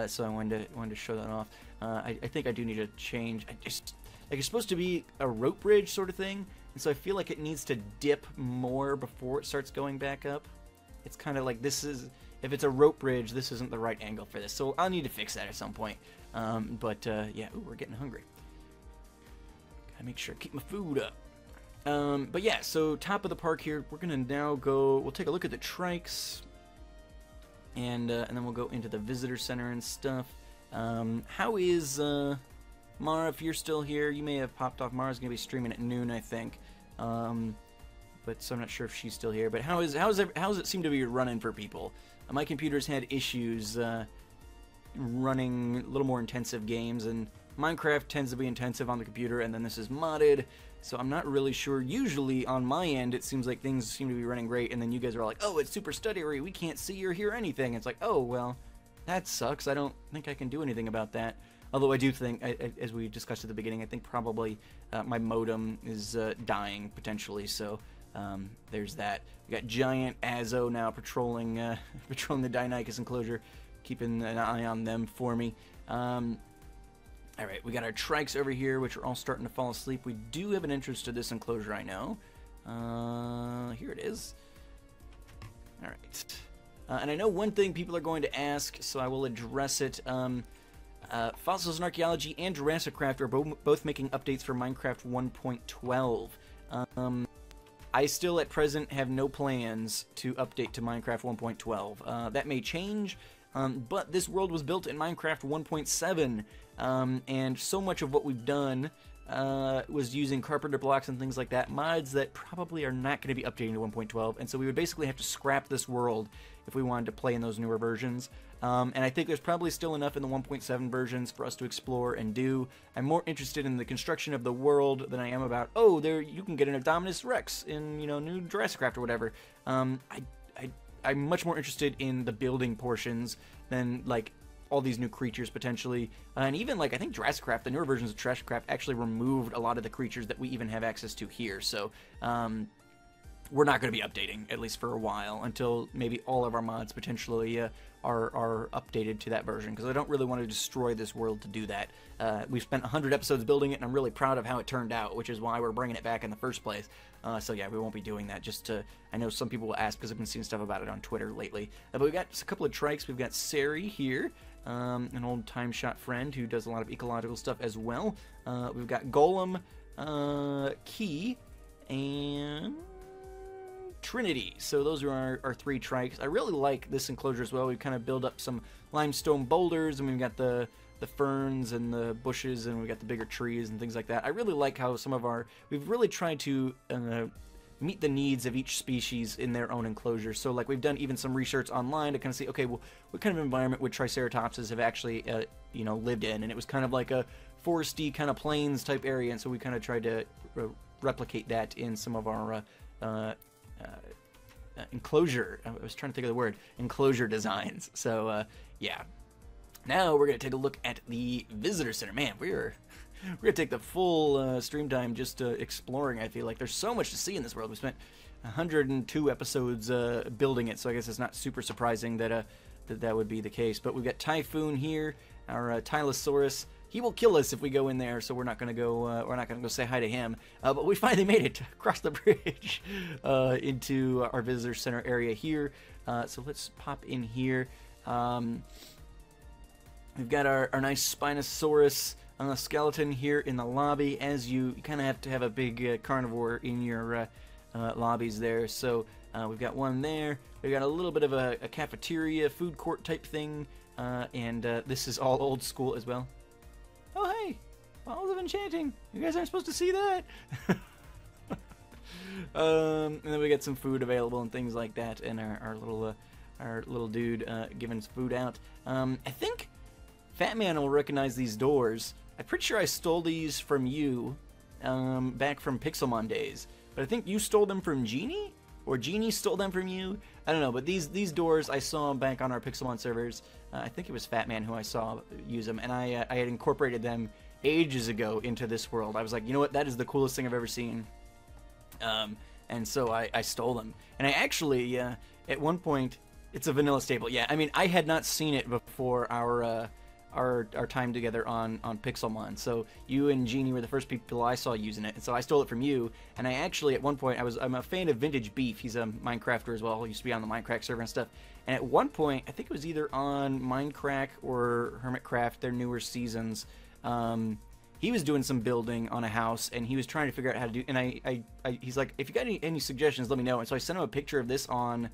So I wanted to show that off. I think I do need to change. Like, it's supposed to be a rope bridge sort of thing, and so I feel like it needs to dip more before it starts going back up. It's kind of like this is, if it's a rope bridge, this isn't the right angle for this, so I'll need to fix that at some point. Yeah, ooh, we're getting hungry. Gotta make sure I keep my food up. But yeah, so top of the park here, we're gonna now go, we'll take a look at the trikes, and then we'll go into the visitor center and stuff. How is Mara? If you're still here, you may have popped off. Mara's gonna be streaming at noon, I think. But so I'm not sure if she's still here. But how's it seem to be running for people? My computer's had issues running a little more intensive games, and Minecraft tends to be intensive on the computer, and then this is modded, so I'm not really sure. Usually on my end it seems like things seem to be running great, and then you guys are all like, oh, it's super stuttery, we can't see or hear anything. It's like, oh, well, that sucks. I don't think I can do anything about that. Although I do think, as we discussed at the beginning, I think probably my modem is dying potentially, so there's that. We got giant Azo now patrolling the Dino-Nikes enclosure, keeping an eye on them for me. Alright, we got our trikes over here, which are all starting to fall asleep. We do have an entrance to this enclosure, I know. Here it is. Alright. And I know one thing people are going to ask, so I will address it. Fossils and Archaeology and JurassiCraft are both making updates for Minecraft 1.12. I still, at present, have no plans to update to Minecraft 1.12. That may change, but this world was built in Minecraft 1.7, and so much of what we've done was using Carpenter blocks and things like that, mods that probably are not going to be updating to 1.12, and so we would basically have to scrap this world if we wanted to play in those newer versions. And I think there's probably still enough in the 1.7 versions for us to explore and do. I'm more interested in the construction of the world than I am about, oh, there you can get an Indominus Rex in, you know, new JurassiCraft or whatever. I'm much more interested in the building portions than, like, all these new creatures potentially. And even, like, I think JurassiCraft, the newer versions of JurassiCraft, actually removed a lot of the creatures that we even have access to here. So, we're not going to be updating, at least for a while, until maybe all of our mods potentially are updated to that version, because I don't really want to destroy this world to do that. We've spent 100 episodes building it, and I'm really proud of how it turned out, which is why we're bringing it back in the first place. So yeah, we won't be doing that. Just to, I know some people will ask, because I've been seeing stuff about it on Twitter lately. But we've got a couple of trikes. We've got Sari here, an old time shot friend who does a lot of ecological stuff as well. We've got Golem, Key, and Trinity. So those are our three trikes. I really like this enclosure as well. We've kind of built up some limestone boulders, and we've got the ferns and the bushes, and we've got the bigger trees and things like that. I really like how we've really tried to meet the needs of each species in their own enclosure. So like we've done even some research online to kind of see, okay, well, what kind of environment would Triceratopses have actually you know, lived in? And it was kind of like a foresty kind of plains type area, and so we kind of tried to replicate that in some of our enclosure. I was trying to think of the word. Enclosure designs. So yeah. Now we're gonna take a look at the visitor center. Man, we're gonna take the full stream time just exploring. I feel like there's so much to see in this world. We spent 102 episodes building it, so I guess it's not super surprising that that would be the case. But we've got Typhoon here, our Tylosaurus. He will kill us if we go in there, so we're not gonna go. We're not gonna go say hi to him. But we finally made it across the bridge into our visitor center area here. So let's pop in here. We've got our nice Spinosaurus skeleton here in the lobby. As you kind of have to have a big carnivore in your lobbies there. So we've got one there. We've got a little bit of a cafeteria, food court type thing, and this is all old school as well. Oh, hey! Balls of Enchanting! You guys aren't supposed to see that! And then we got some food available and things like that, and our little dude giving us food out. I think Fat Man will recognize these doors. I'm pretty sure I stole these from you back from Pixelmon days, but I think you stole them from Genie, or Genie stole them from you. I don't know, but these doors I saw back on our Pixelmon servers. I think it was Fat Man who I saw use them, and I had incorporated them ages ago into this world. I was like, you know what, that is the coolest thing I've ever seen. And so I stole them. And I actually, at one point, it's a vanilla staple. Yeah, I mean, I had not seen it before our time together on Pixelmon. So you and Genie were the first people I saw using it, and so I stole it from you. And I actually, at one point, I'm a fan of Vintage Beef. He's a Minecrafter as well. He used to be on the Minecraft server and stuff. And at one point, I think it was either on Minecraft or Hermitcraft, their newer seasons, he was doing some building on a house, and he was trying to figure out how to do. And he's like, if you got any suggestions, let me know. And so I sent him a picture of this on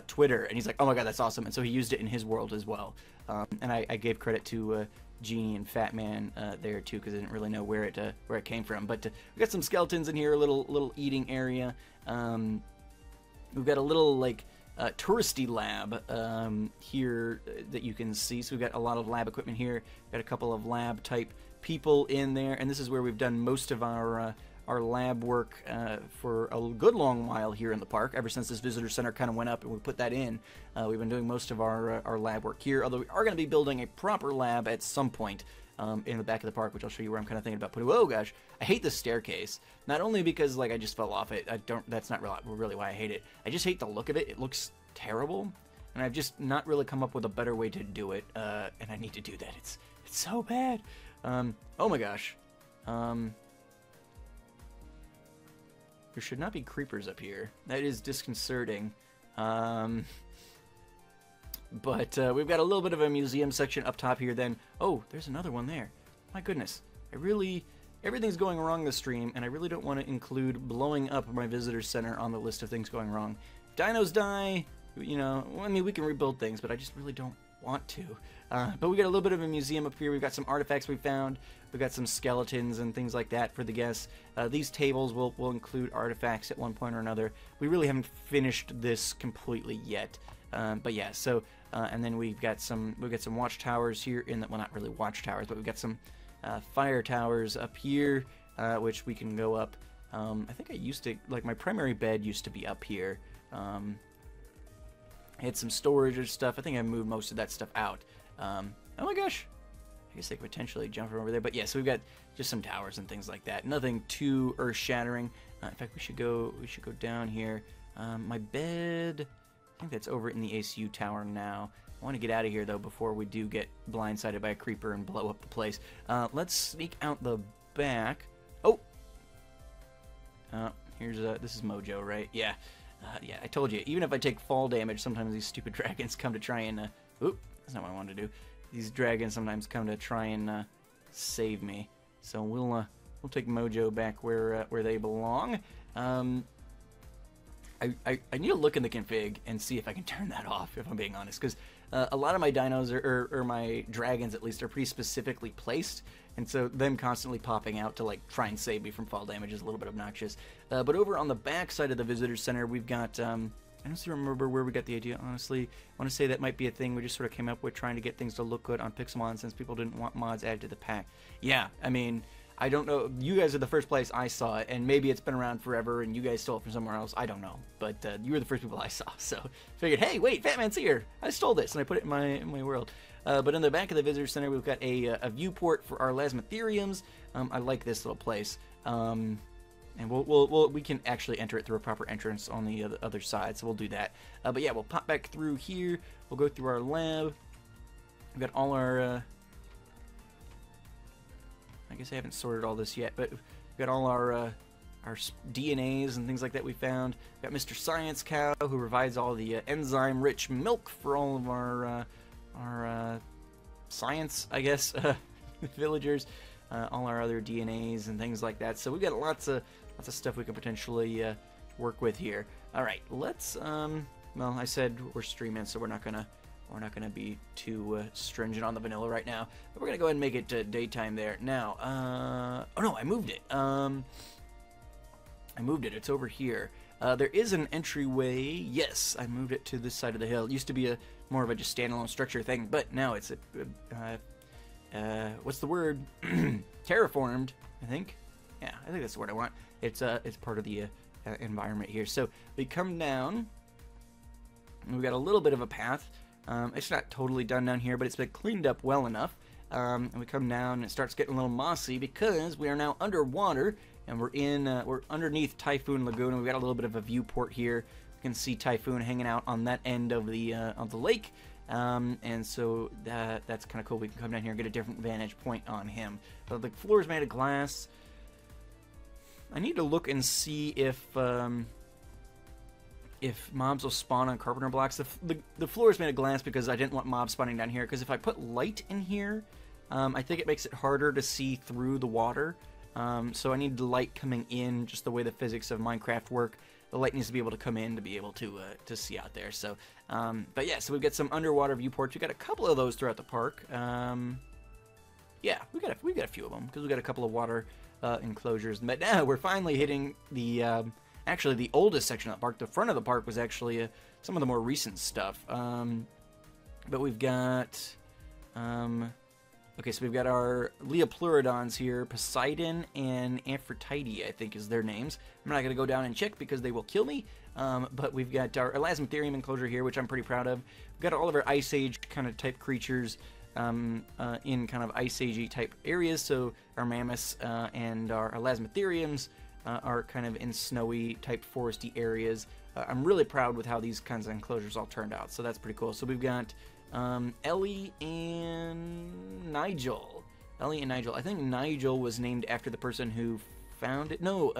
Twitter, and he's like, oh my god, that's awesome. And so he used it in his world as well. And I gave credit to Genie and Fat Man there too, because I didn't really know where it came from. But we got some skeletons in here, a little eating area. We've got a little like touristy lab here that you can see. So we've got a lot of lab equipment here. Got a couple of lab type people in there, and this is where we've done most of our lab work for a good long while here in the park. Ever since this visitor center kind of went up and we put that in, we've been doing most of our lab work here, although we are going to be building a proper lab at some point in the back of the park, which I'll show you where I'm kind of thinking about putting. Oh gosh, I hate this staircase. Not only because like I just fell off it, that's not really why I hate it. I just hate the look of it. It looks terrible, and I've just not really come up with a better way to do it, and I need to do that. It's so bad. Oh my gosh. There should not be creepers up here. That is disconcerting. But we've got a little bit of a museum section up top here then. Oh, there's another one there. My goodness. Everything's going wrong this stream, and I really don't want to include blowing up my visitor center on the list of things going wrong. Dinos die, you know, I mean, we can rebuild things, but I just really don't want to. But we got a little bit of a museum up here. We've got some artifacts we found. We've got some skeletons and things like that for the guests. These tables will include artifacts at one point or another. We really haven't finished this completely yet. But yeah, so and then we've got some watchtowers here in the, well, not really watchtowers, but we've got some fire towers up here, which we can go up. I think I used to, like, my primary bed used to be up here. I had some storage or stuff. I think I moved most of that stuff out. Oh my gosh. I guess I could potentially jump from over there. But yeah, so we've got just some towers and things like that. Nothing too earth-shattering. In fact, we should go down here. My bed, I think that's over in the ACU tower now. I want to get out of here, though, before we do get blindsided by a creeper and blow up the place. Let's sneak out the back. Oh! Here's this is Mojo, right? Yeah. Yeah, I told you. Even if I take fall damage, sometimes these stupid dragons come to try and... oop, that's not what I wanted to do. These dragons sometimes come to try and save me. So we'll take Mojo back where they belong. I need to look in the config and see if I can turn that off, if I'm being honest, because a lot of my dinos, or my dragons at least, are pretty specifically placed, and so them constantly popping out to like try and save me from fall damage is a little bit obnoxious. But over on the back side of the visitor center, we've got, I don't still remember where we got the idea, honestly. I want to say that might be a thing we just sort of came up with, trying to get things to look good on Pixelmon since people didn't want mods added to the pack. Yeah, I mean, I don't know. You guys are the first place I saw it, and maybe it's been around forever, and you guys stole it from somewhere else. I don't know, but you were the first people I saw, so figured, hey, wait, Fat Man's here. I stole this, and I put it in my world. But in the back of the visitor center, we've got a viewport for our Elasmotheriums. I like this little place, and we can actually enter it through a proper entrance on the other side, so we'll do that. But yeah, we'll pop back through here. We'll go through our lab. We've got all our. I guess I haven't sorted all this yet, but we've got all our DNAs and things like that we found. We've got Mr. Science Cow, who provides all the enzyme-rich milk for all of our science, I guess, villagers. All our other DNAs and things like that. So we've got lots of stuff we can potentially work with here. All right, let's. Well, I said we're streaming, so we're not gonna be too stringent on the vanilla right now. But we're gonna go ahead and make it daytime there now. Oh no, I moved it. I I moved it. It's over here. There is an entryway. Yes, I moved it to this side of the hill. It used to be a more of a just standalone structure thing, but now it's a what's the word? Terraformed, I think. Yeah, I think that's the word I want. It's part of the environment here. So we come down. And we've got a little bit of a path. It's not totally done down here, but it's been cleaned up well enough. And we come down and it starts getting a little mossy because we are now underwater and we're underneath Typhoon Lagoon. And we've got a little bit of a viewport here. You can see Typhoon hanging out on that end of the lake. And so that's kind of cool. We can come down here and get a different vantage point on him. But the floor is made of glass. I need to look and see if mobs will spawn on Carpenter blocks. The floor is made of glass because I didn't want mobs spawning down here. Because if I put light in here, I think it makes it harder to see through the water. So I need the light coming in, just the way the physics of Minecraft work. The light needs to be able to come in to be able to see out there. So, but yeah, so we've got some underwater viewports. We've got a couple of those throughout the park. Yeah, we got a few of them because we got a couple of water enclosures. But now we're finally hitting the actually the oldest section of the park. The front of the park was actually some of the more recent stuff. But we've got okay, so we've got our Leopleurodons here, Poseidon and Aphrodite, I think is their names. I'm not going to go down and check because they will kill me. But we've got our Elasmotherium enclosure here, which I'm pretty proud of. We've got all of our Ice Age kind of type creatures in kind of Ice Age-y type areas. So our mammoths and our Elasmotheriums are kind of in snowy type foresty areas. I'm really proud with how these kinds of enclosures all turned out. So that's pretty cool. So we've got Ellie and Nigel. Ellie and Nigel. I think Nigel was named after the person who found it. No,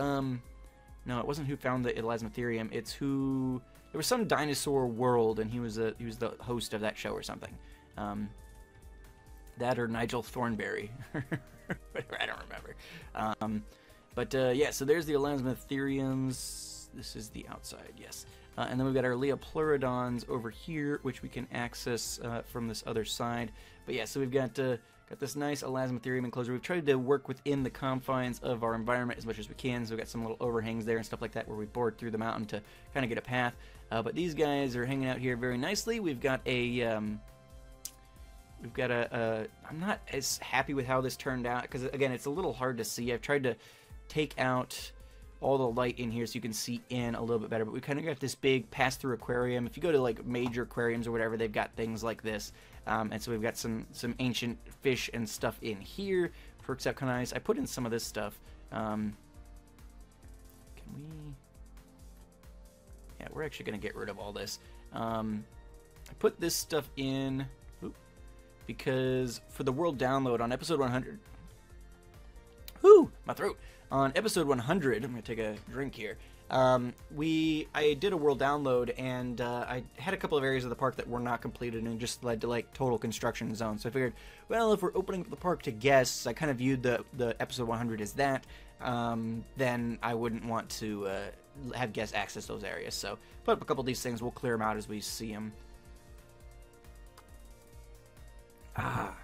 no, it wasn't who found the Elasmotherium. It's who. There was some dinosaur world, and he was the host of that show or something. That or Nigel Thornberry. Whatever, I don't remember. But yeah, so there's the Elasmotheriums. This is the outside, yes. And then we've got our Leopleurodons over here, which we can access from this other side. But yeah, so we've got this nice Elasmotherium enclosure. We've tried to work within the confines of our environment as much as we can. So we've got some little overhangs there and stuff like that where we bored through the mountain to kind of get a path. But these guys are hanging out here very nicely. We've got a... I'm not as happy with how this turned out because, again, it's a little hard to see. I've tried to take out all the light in here so you can see in a little bit better, but we kind of got this big pass-through aquarium. If you go to like major aquariums or whatever, they've got things like this, and so we've got some ancient fish and stuff in here. Works out kind of nice. I put in some of this stuff. Can we? Yeah, we're actually going to get rid of all this. I put this stuff in because for the world download on episode 100. Whoo, my throat. On episode 100, I'm going to take a drink here, I did a world download, and I had a couple of areas of the park that were not completed and just led to, like, total construction zones. So I figured, well, if we're opening up the park to guests, I kind of viewed the episode 100 as that, then I wouldn't want to have guests access those areas. So put up a couple of these things. We'll clear them out as we see them. Ah,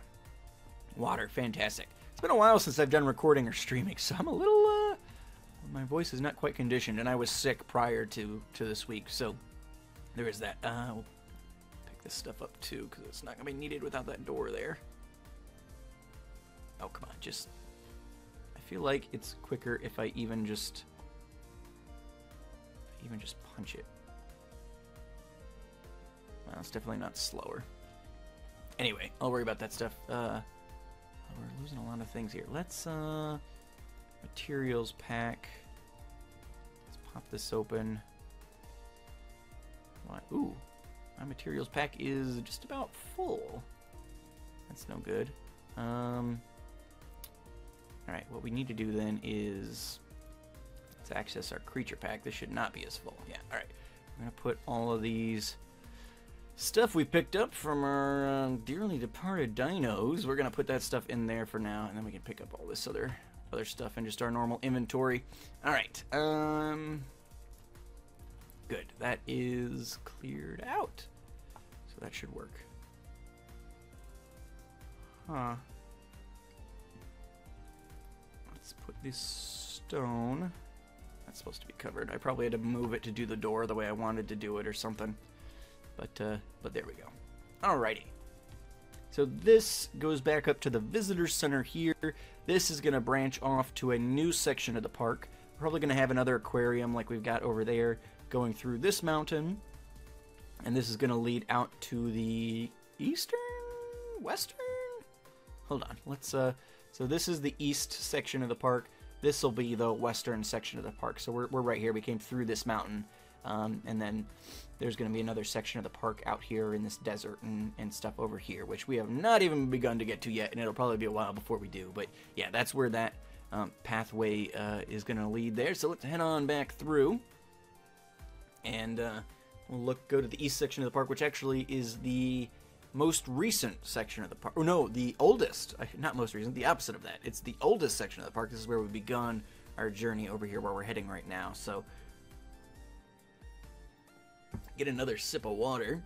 water, fantastic. It's been a while since I've done recording or streaming, so I'm a little, my voice is not quite conditioned, and I was sick prior to this week, so there is that. We'll pick this stuff up, too, because it's not going to be needed without that door there. Oh, come on, just, I feel like it's quicker if I even just punch it. Well, it's definitely not slower. Anyway, I'll worry about that stuff. We're losing a lot of things here. Let's, materials pack. Let's pop this open. What? Ooh, my materials pack is just about full. That's no good. Alright, what we need to do then is let's access our creature pack. This should not be as full. Yeah, alright. I'm going to put all of these stuff we picked up from our dearly departed dinos. We're going to put that stuff in there for now, and then we can pick up all this other stuff in just our normal inventory. Alright, good. That is cleared out. So that should work. Huh. Let's put this stone. not supposed to be covered. I probably had to move it to do the door the way I wanted to do it or something. But there we go. Alrighty. So this goes back up to the visitor center here. This is going to branch off to a new section of the park. We're probably going to have another aquarium like we've got over there going through this mountain. And this is going to lead out to the eastern? Western? Hold on. Let's, so this is the east section of the park. This will be the western section of the park. So we're right here. We came through this mountain. And then there's going to be another section of the park out here in this desert and stuff over here, which we have not even begun to get to yet, and it'll probably be a while before we do. But yeah, that's where that pathway is going to lead there. So let's head on back through, and we'll go to the east section of the park, which actually is the most recent section of the park. Oh no, the oldest. Not most recent, the opposite of that. It's the oldest section of the park. This is where we've begun our journey over here, where we're heading right now. So get another sip of water.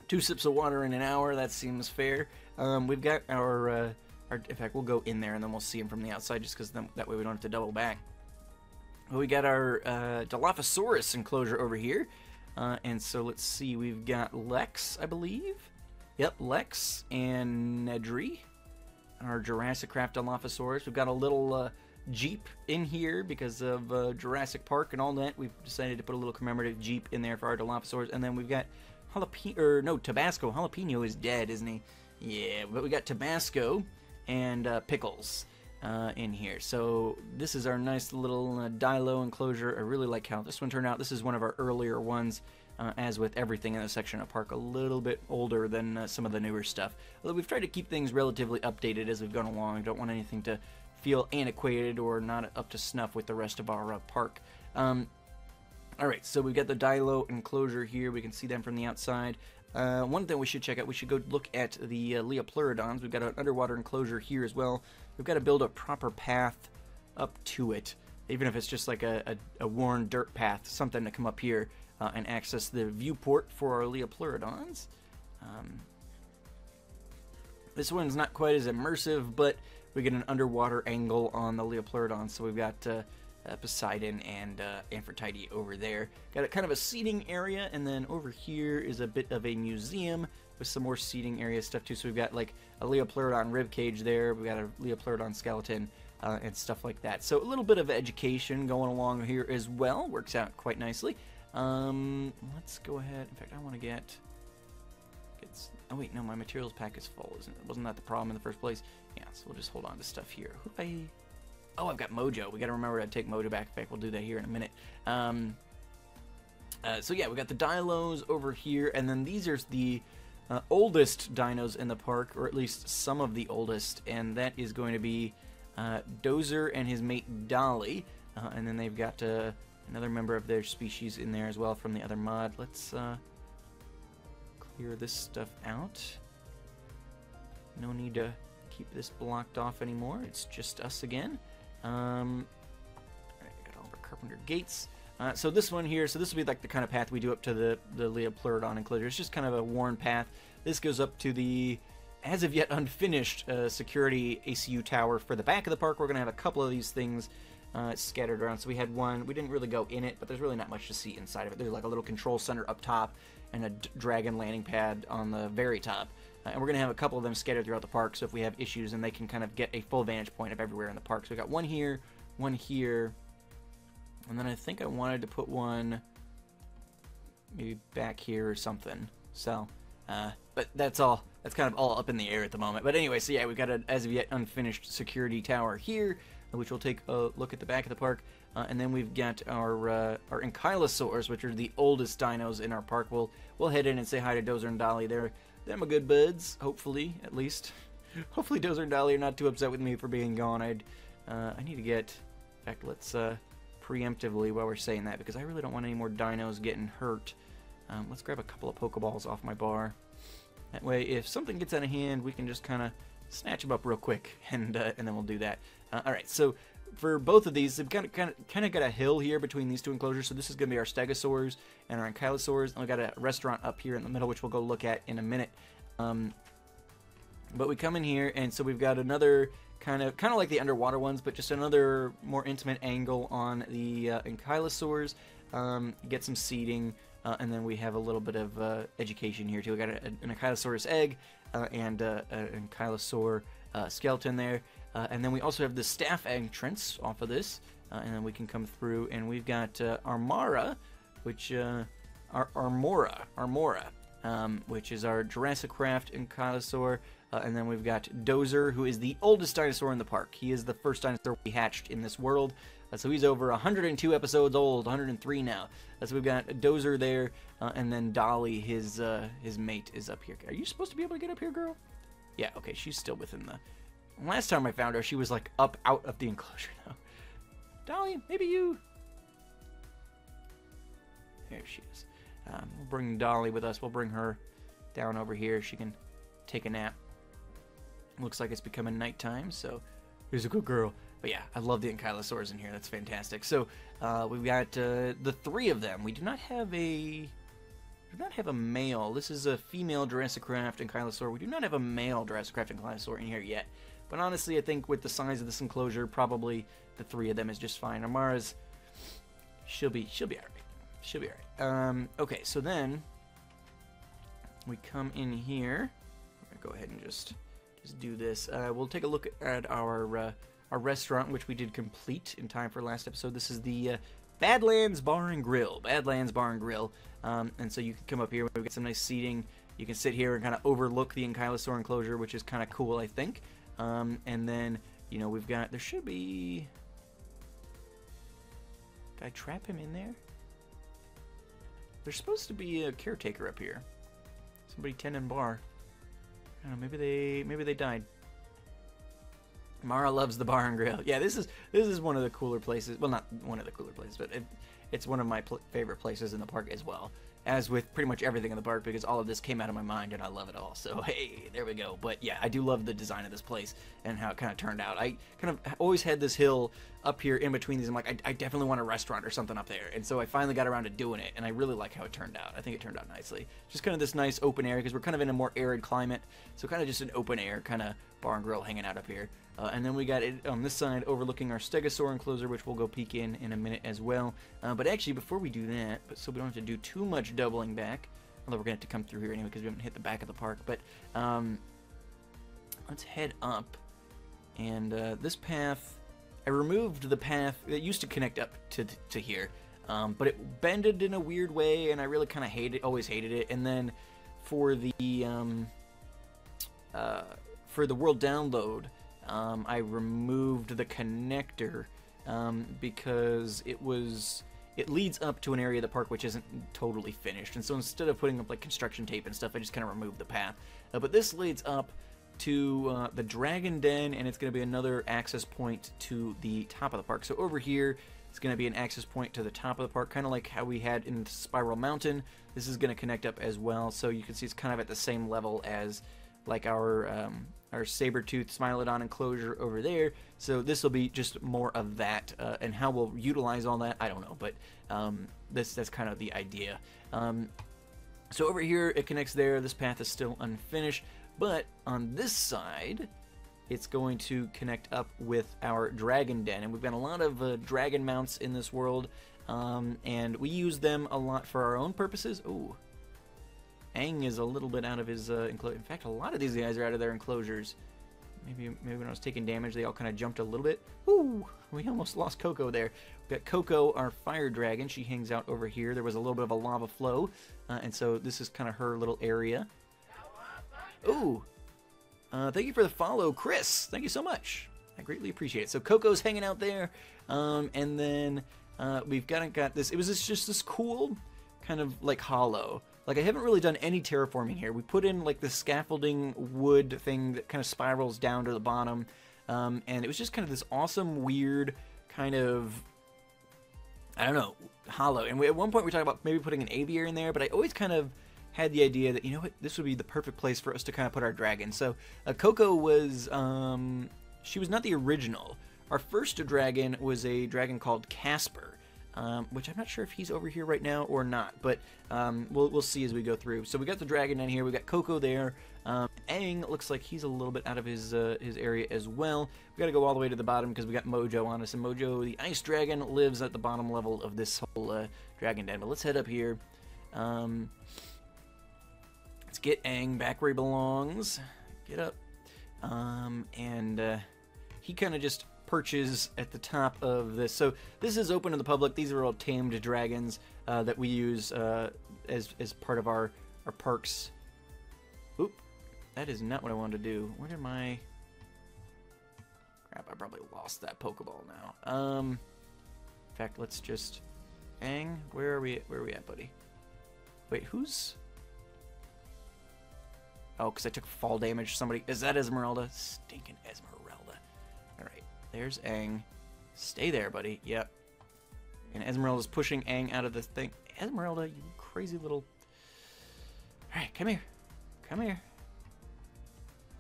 2 sips of water in an hour, that seems fair. We've got our, in fact, we'll go in there and then we'll see him from the outside, just because that way we don't have to double back. Well, we got our Dilophosaurus enclosure over here. And so let's see, we've got Lex, I believe. Yep, Lex and Nedry, our JurassiCraft Dilophosaurus. We've got a little Jeep in here because of Jurassic Park and all that. We've decided to put a little commemorative Jeep in there for our Dilophosaurus. And then we've got Tabasco. Jalapeno is dead, isn't he? Yeah, but we got Tabasco and Pickles in here. So this is our nice little Dilo enclosure. I really like how this one turned out. This is one of our earlier ones, as with everything in the section of park, a little bit older than some of the newer stuff. Although we've tried to keep things relatively updated as we've gone along. I don't want anything to feel antiquated or not up to snuff with the rest of our park. Alright, so we've got the Dilo enclosure here. We can see them from the outside. One thing we should check out, we should go look at the Leopleurodons. We've got an underwater enclosure here as well. We've got to build a proper path up to it, even if it's just like a worn dirt path, something to come up here and access the viewport for our Leopleurodons. This one's not quite as immersive, but we get an underwater angle on the Leopleurodon, so we've got Poseidon and Amphitrite over there. Got a kind of a seating area, and then over here is a bit of a museum with some more seating area stuff too. So we've got like a Leopleurodon ribcage there, we've got a Leopleurodon skeleton, and stuff like that. So a little bit of education going along here as well. Works out quite nicely. Let's go ahead. In fact, I want to get... Oh wait, no, my materials pack is full, isn't it? Wasn't that the problem in the first place? Yeah, so we'll just hold on to stuff here. Oh, I've got Mojo. We got to remember to take Mojo back. In fact, we'll do that here in a minute. So yeah, we got the Dilos over here, and then these are the oldest dinos in the park, or at least some of the oldest, and that is going to be Dozer and his mate Dolly, and then they've got another member of their species in there as well from the other mod. Let's clear this stuff out. No need to keep this blocked off anymore. It's just us again. Alright, got all of our Carpenter gates. So this one here, so this will be like the kind of path we do up to the Leopleurodon enclosure. It's just kind of a worn path. This goes up to the, as of yet unfinished, security ACU tower for the back of the park. We're going to have a couple of these things scattered around. So we had one, we didn't really go in it, but there's really not much to see inside of it. There's like a little control center up top and a dragon landing pad on the very top. And we're going to have a couple of them scattered throughout the park, so if we have issues, and they can kind of get a full vantage point of everywhere in the park. So we got one here, and then I think I wanted to put one maybe back here or something. So, but that's kind of all up in the air at the moment. But anyway, so yeah, we've got an as of yet unfinished security tower here, which will take a look at the back of the park. And then we've got our Enchylosaurs, which are the oldest dinos in our park. We'll head in and say hi to Dozer and Dolly. They're my good buds, hopefully, at least. Hopefully Dozer and Dolly are not too upset with me for being gone. I need to get... In fact, let's preemptively, while we're saying that, because I really don't want any more dinos getting hurt. Let's grab a couple of Pokeballs off my bar. That way, if something gets out of hand, we can just kind of snatch them up real quick, and then we'll do that. Alright, so for both of these, they've kind of got a hill here between these two enclosures. So this is going to be our Stegosaurs and our Ankylosaurs. And we've got a restaurant up here in the middle, which we'll go look at in a minute. But we come in here, and so we've got another kind of like the underwater ones, but just another more intimate angle on the ankylosaurs. Get some seating, and then we have a little bit of education here too. We got an ankylosaurus egg and an ankylosaur skeleton there, and then we also have the staff entrance off of this, and then we can come through, and we've got Armara, which Armora, which is our JurassiCraft ankylosaur. And then we've got Dozer, who is the oldest dinosaur in the park. He is the first dinosaur we hatched in this world. So he's over 102 episodes old, 103 now. So we've got Dozer there, and then Dolly, his mate, is up here. Are you supposed to be able to get up here, girl? Yeah, okay, she's still within the... Last time I found her, she was like up out of the enclosure now. Dolly, maybe you... There she is. We'll bring Dolly with us. We'll bring her down over here. She can take a nap. Looks like it's becoming nighttime, so here's a good girl. But yeah, I love the ankylosaurs in here. That's fantastic. So we've got the three of them. We do not have a male. This is a female JurassiCraft ankylosaur. We do not have a male JurassiCraft ankylosaur in here yet. But honestly, I think with the size of this enclosure, probably the three of them is just fine. Amara's, she'll be all right. She'll be all right. Okay, so then we come in here. I'm gonna go ahead and just do this. We'll take a look at our restaurant, which we did complete in time for last episode. This is the Badlands Bar and Grill. Badlands Bar and Grill. And so you can come up here. We've got some nice seating. You can sit here and kind of overlook the ankylosaur enclosure, which is kind of cool, I think. And then, you know, we've got... There should be... Did I trap him in there? There's supposed to be a caretaker up here. Somebody tending bar. I don't know, maybe they died. Mara loves the bar and grill. Yeah, this is one of the cooler places. Well, not one of the cooler places, but it's one of my favorite places in the park as well. As with pretty much everything in the park, because all of this came out of my mind and I love it all. So hey, there we go. But yeah, I do love the design of this place and how it kind of turned out. I kind of always had this hill up here in between these. I'm like, I definitely want a restaurant or something up there. And so I finally got around to doing it, and I really like how it turned out. I think it turned out nicely. Just kind of this nice open area, because we're kind of in a more arid climate. So kind of just an open air kind of bar and grill hanging out up here. And then we got it on this side overlooking our stegosaur enclosure, which we'll go peek in a minute as well. But actually, before we do that, so we don't have to do too much doubling back, although we're going to have to come through here anyway because we haven't hit the back of the park. But let's head up. And this path, I removed the path that used to connect up to here, but it bended in a weird way, and I really kind of always hated it. And then for the world download, I removed the connector because it leads up to an area of the park which isn't totally finished, and so instead of putting up like construction tape and stuff, I just kind of removed the path. But this leads up to the Dragon Den, and it's going to be another access point to the top of the park. So over here, it's going to be an access point to the top of the park, kind of like how we had in Spiral Mountain. This is going to connect up as well, so you can see it's kind of at the same level as like our saber-tooth Smilodon enclosure over there. So this will be just more of that, and how we'll utilize all that, I don't know, but that's kind of the idea. So over here, it connects there. This path is still unfinished, but on this side, it's going to connect up with our Dragon Den, and we've got a lot of dragon mounts in this world, and we use them a lot for our own purposes. Ooh. Aang is a little bit out of his enclosure. In fact, a lot of these guys are out of their enclosures. Maybe when I was taking damage, they all kind of jumped a little bit. Ooh, we almost lost Coco there. We've got Coco, our fire dragon. She hangs out over here. There was a little bit of a lava flow, and so this is kind of her little area. Ooh, thank you for the follow, Chris. Thank you so much. I greatly appreciate it. So Coco's hanging out there, and then we've got this. It was just this cool kind of like hollow. Like, I haven't really done any terraforming here. We put in, like, this scaffolding wood thing that kind of spirals down to the bottom. And it was just kind of this awesome, weird kind of, I don't know, hollow. And at one point we talked about maybe putting an aviary in there, but I always kind of had the idea that, you know what, this would be the perfect place for us to kind of put our dragon. So, Coco was, she was not the original. Our first dragon was a dragon called Casper. which I'm not sure if he's over here right now or not, but we'll see as we go through. So we got the dragon in here, we got Coco there. Aang looks like he's a little bit out of his area as well. We got to go all the way to the bottom because we got Mojo on us, and Mojo, the ice dragon, lives at the bottom level of this whole dragon den. But let's head up here. Let's get Aang back where he belongs. Get up. He kind of just perches at the top of this. So this is open to the public. These are all tamed dragons that we use as part of our parks. Oop, that is not what I wanted to do. Where did my... Crap, I probably lost that Pokeball now. In fact, let's just... Aang, where are we at, buddy? Wait, who's... Oh, because I took fall damage. Somebody... Is that Esmeralda? Stinking Esmeralda. Alright, there's Aang. Stay there, buddy. Yep. And Esmeralda's pushing Aang out of this thing. Esmeralda, you crazy little... Alright, come here. Come here.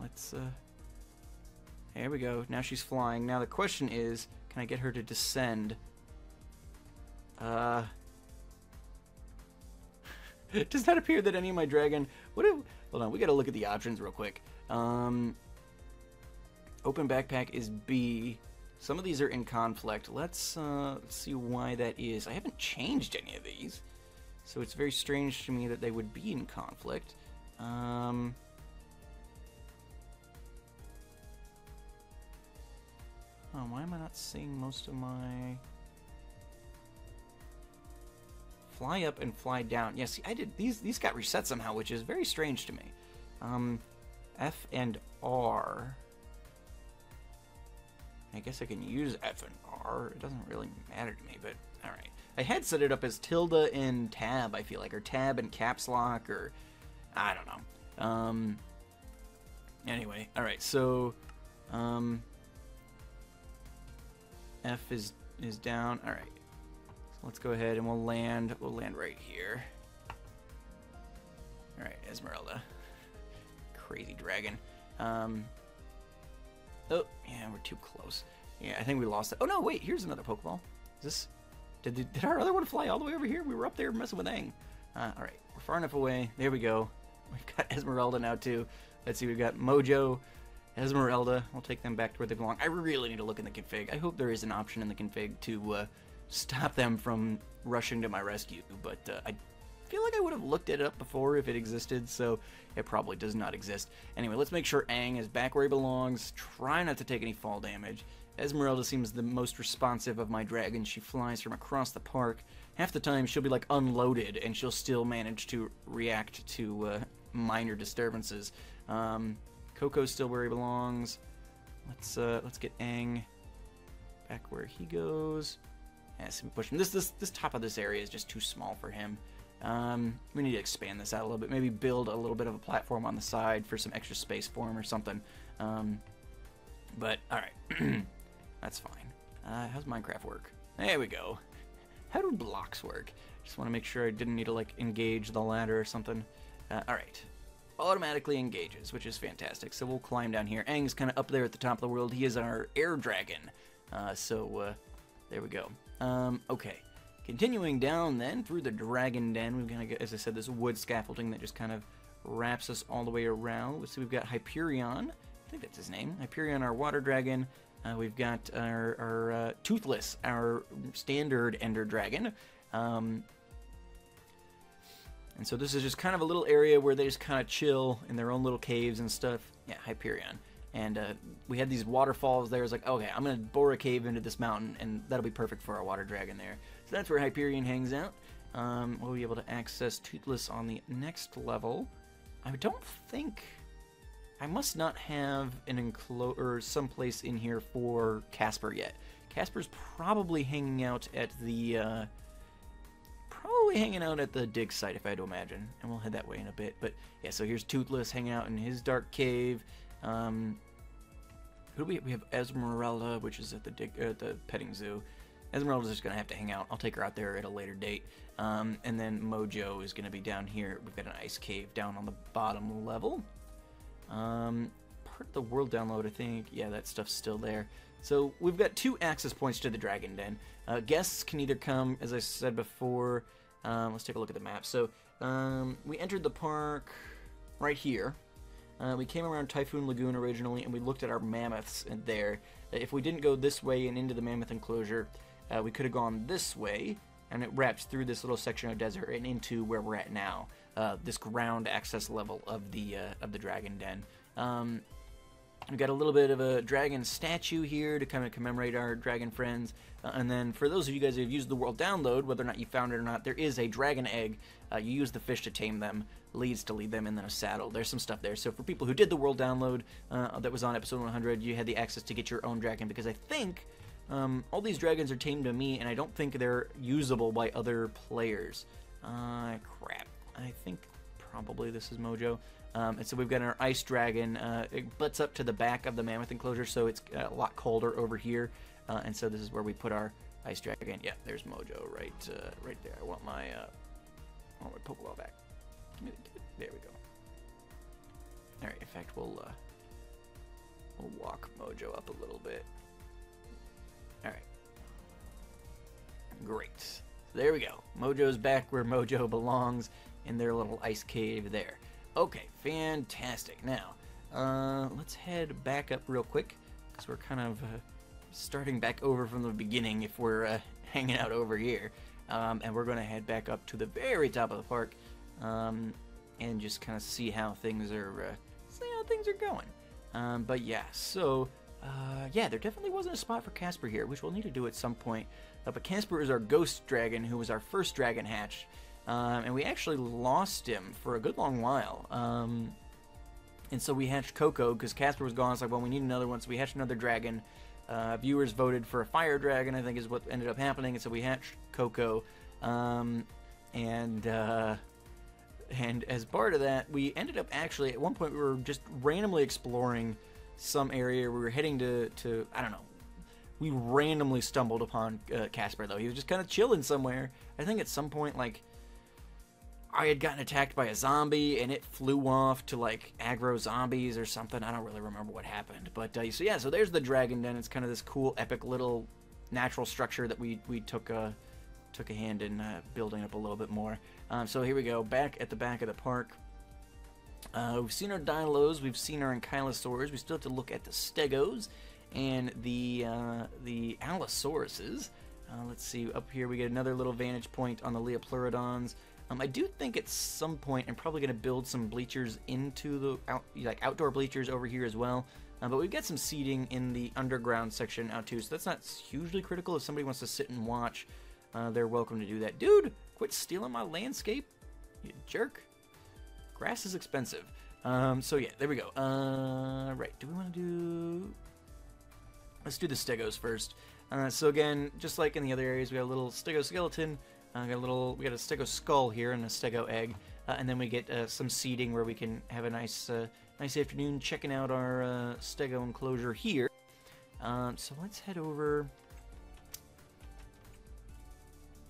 Let's, There we go. Now she's flying. Now the question is, can I get her to descend? It does not appear that any of my dragon... Hold on, we gotta look at the options real quick. Open backpack is B. Some of these are in conflict. Let's see why that is. I haven't changed any of these, so it's very strange to me that they would be in conflict. Oh, why am I not seeing most of my... Fly up and fly down. Yeah, see, I did... These got reset somehow, which is very strange to me. F and R. I guess I can use F and R. It doesn't really matter to me, but... Alright. I had set it up as tilde and tab, I feel like. Or tab and caps lock, or... I don't know. Anyway, alright, so... F is down. All right. So let's go ahead and we'll land. We'll land right here. All right, Esmeralda. Crazy dragon. Oh, yeah, we're too close. Yeah, I think we lost it. Oh no, wait. Here's another Pokeball. Is this? Did our other one fly all the way over here? We were up there messing with Aang. All right, we're far enough away. There we go. We've got Esmeralda now too. Let's see. We've got Mojo. Esmeralda, we'll take them back to where they belong. I really need to look in the config. I hope there is an option in the config to stop them from rushing to my rescue, but I feel like I would have looked it up before if it existed, so it probably does not exist. Anyway, let's make sure Aang is back where he belongs. Try not to take any fall damage. Esmeralda seems the most responsive of my dragons. She flies from across the park. Half the time she'll be like unloaded, and she'll still manage to react to minor disturbances. Coco's still where he belongs. Let's get Aang back where he goes. Yeah, so we push him. This top of this area is just too small for him. We need to expand this out a little bit. Maybe build a little bit of a platform on the side for some extra space for him or something. But all right, that's fine. How's Minecraft work? There we go. How do blocks work? Just want to make sure I didn't need to like engage the ladder or something. All right. Automatically engages, which is fantastic. So we'll climb down here. Aang's kind of up there at the top of the world. He is our air dragon. There we go. Okay. Continuing down then through the dragon den, we've got, as I said, this wood scaffolding that just kind of wraps us all the way around. So we've got Hyperion. I think that's his name. Hyperion, our water dragon. We've got our Toothless, our standard ender dragon. And so this is just kind of a little area where they just kind of chill in their own little caves and stuff. Yeah, Hyperion. And we had these waterfalls there. It's like, okay, I'm going to bore a cave into this mountain, and that'll be perfect for our water dragon there. So that's where Hyperion hangs out. We'll be able to access Toothless on the next level. I don't think... I must not have an enclosure or someplace in here for Casper yet. Casper's probably hanging out at the... dig site, if I had to imagine, and we'll head that way in a bit. But yeah, so here's Toothless hanging out in his dark cave. Who do we have? Esmeralda, which is at the petting zoo. Esmeralda's just gonna have to hang out. I'll take her out there at a later date. And then Mojo is gonna be down here. We've got an ice cave down on the bottom level. part of the world download, I think. Yeah, that stuff's still there. So we've got 2 access points to the Dragon Den. Guests can either come, as I said before, let's take a look at the map. So we entered the park right here. We came around Typhoon Lagoon originally, and we looked at our mammoths there. If we didn't go this way and into the mammoth enclosure, we could have gone this way, and it wraps through this little section of desert and into where we're at now, this ground access level of the Dragon Den. We've got a little bit of a dragon statue here to kind of commemorate our dragon friends. And then for those of you guys who have used the world download, whether or not you found it or not, there is a dragon egg. You use the fish to tame them, leads to lead them, and then a saddle. There's some stuff there. So for people who did the world download that was on episode 100, you had the access to get your own dragon, because I think all these dragons are tamed to me, and I don't think they're usable by other players. Crap. I think probably this is Mojo. And so we've got our ice dragon. It butts up to the back of the mammoth enclosure, so it's a lot colder over here. And so this is where we put our ice dragon. Yeah, there's Mojo right there. I want my Pokeball back. There we go. All right. In fact, we'll walk Mojo up a little bit. All right. Great. So there we go. Mojo's back where Mojo belongs, in their little ice cave there. Okay, fantastic. Now, let's head back up real quick, because we're kind of starting back over from the beginning if we're hanging out over here. And we're going to head back up to the very top of the park and just kind of see how things are going. But yeah, so yeah, there definitely wasn't a spot for Casper here, which we'll need to do at some point. But Casper is our ghost dragon, who was our first dragon hatched. And we actually lost him for a good long while. And so we hatched Coco, because Casper was gone. It's like, well, we need another one, so we hatched another dragon. Viewers voted for a fire dragon, I think is what ended up happening, and so we hatched Coco. And as part of that, we ended up actually, at one point, we were just randomly exploring some area. We were heading to I don't know. We randomly stumbled upon Casper, though. He was just kind of chilling somewhere. I think at some point, like, I had gotten attacked by a zombie, and it flew off to, like, aggro zombies or something. I don't really remember what happened. But, so yeah, so there's the Dragon Den. It's kind of this cool, epic little natural structure that we took a hand in building up a little bit more. So here we go, back at the back of the park. We've seen our Dilos, we've seen our Ankylosaurs. We still have to look at the Stegos and the Allosauruses. Let's see, up here we get another little vantage point on the Leopleurodons. I do think at some point I'm probably going to build some bleachers into the outdoor bleachers over here as well. But we've got some seating in the underground section out too, so that's not hugely critical. If somebody wants to sit and watch, they're welcome to do that. Dude, quit stealing my landscape, you jerk. Grass is expensive. So yeah, there we go. Right, do we want to do... Let's do the Stegos first. So again, just like in the other areas, we got a little Stego skeleton. We got a Stego skull here and a Stego egg, and then we get some seating where we can have a nice afternoon checking out our Stego enclosure here. So let's head over.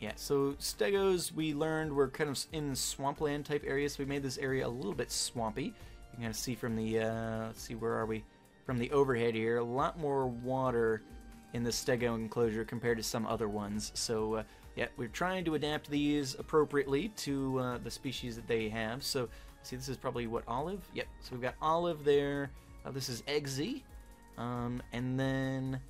Yeah, so Stegos, we learned, we're kind of in swampland type areas, so we made this area a little bit swampy. You can kind of see from the, let's see, where are we? From the overhead here, a lot more water in the Stego enclosure compared to some other ones. So, yeah, we're trying to adapt these appropriately to the species that they have. So, see, this is probably what, Olive? Yep, so we've got Olive there. This is Eggsy. And then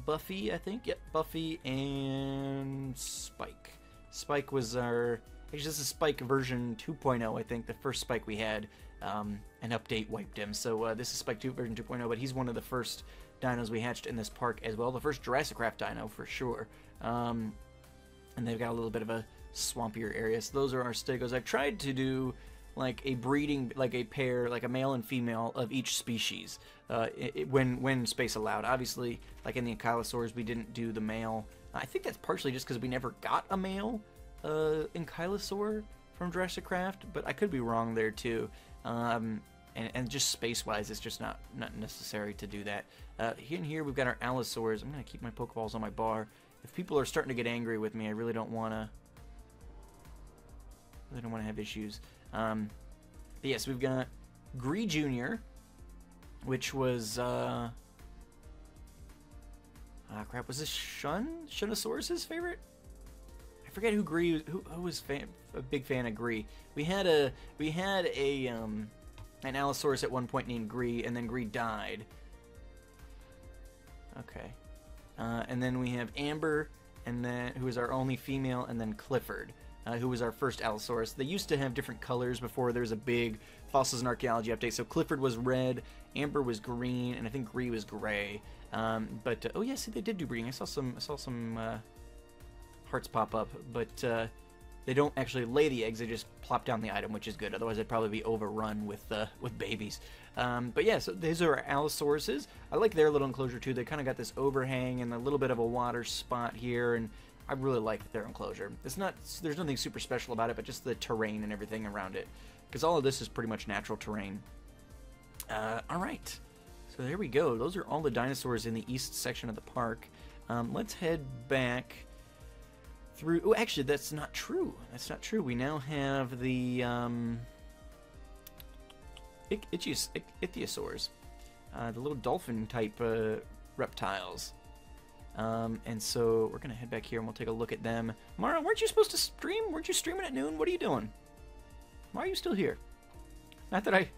Buffy, I think. Yep, Buffy and Spike. Spike was our... Actually, this is Spike version 2.0, I think. The first Spike we had. An update wiped him. So this is Spike 2 version 2.0, but he's one of the first dinos we hatched in this park as well. The first JurassiCraft dino, for sure. And they've got a little bit of a swampier area. So those are our Stegos. I've tried to do like a breeding, like a pair, like a male and female of each species when space allowed. Obviously, like in the Ankylosaurs, we didn't do the male. I think that's partially just because we never got a male Ankylosaur from JurassiCraft, but I could be wrong there too. And just space-wise, it's just not necessary to do that. In here, we've got our Allosaurs. I'm going to keep my Pokeballs on my bar. If people are starting to get angry with me, I really don't want to have issues. But yes, we've got Gree Jr., which was crap, was this Shunosaurus's favorite? I forget who was a big fan of Gree. We had an Allosaurus at one point named Gree, and then Gree died. Okay. And then we have Amber, and then who was our only female, and then Clifford, who was our first Allosaurus. They used to have different colors before there was a big Fossils and Archaeology update. So Clifford was red, Amber was green, and I think Gree was gray. Oh yeah, see, they did do breeding. I saw some hearts pop up, but they don't actually lay the eggs. They just plop down the item, which is good. Otherwise, they'd probably be overrun with babies. But yeah, so these are Allosauruses. I like their little enclosure too. They kind of got this overhang and a little bit of a water spot here, and I really like their enclosure. There's nothing super special about it, but just the terrain and everything around it, because all of this is pretty much natural terrain. All right, so there we go. Those are all the dinosaurs in the east section of the park. Let's head back through. Oh, actually, that's not true. That's not true. We now have the Ichthyosaurs, the little dolphin-type reptiles. And so we're going to head back here and we'll take a look at them. Mara, weren't you supposed to stream? Weren't you streaming at noon? What are you doing? Why are you still here? Not that I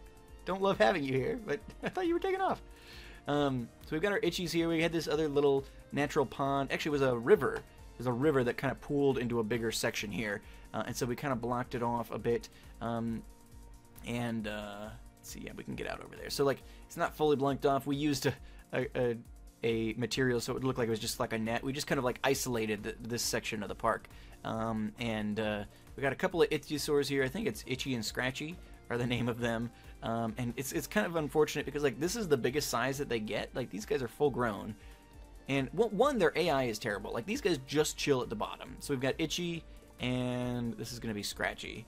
don't love having you here, but I thought you were taking off. So we've got our Itchies here. We had this other little natural pond. Actually, it was a river. It was a river that kind of pooled into a bigger section here. And so we kind of blocked it off a bit. Let's see, yeah, we can get out over there. So, like, it's not fully blocked off. We used a material so it would look like it was just like a net. We just kind of like isolated this section of the park. We got a couple of Ichthyosaurs here. I think it's Itchy and Scratchy are the name of them. And it's kind of unfortunate because, like, this is the biggest size that they get. Like, these guys are full grown. And one, their AI is terrible. Like, these guys just chill at the bottom. So we've got Itchy, and this is going to be Scratchy.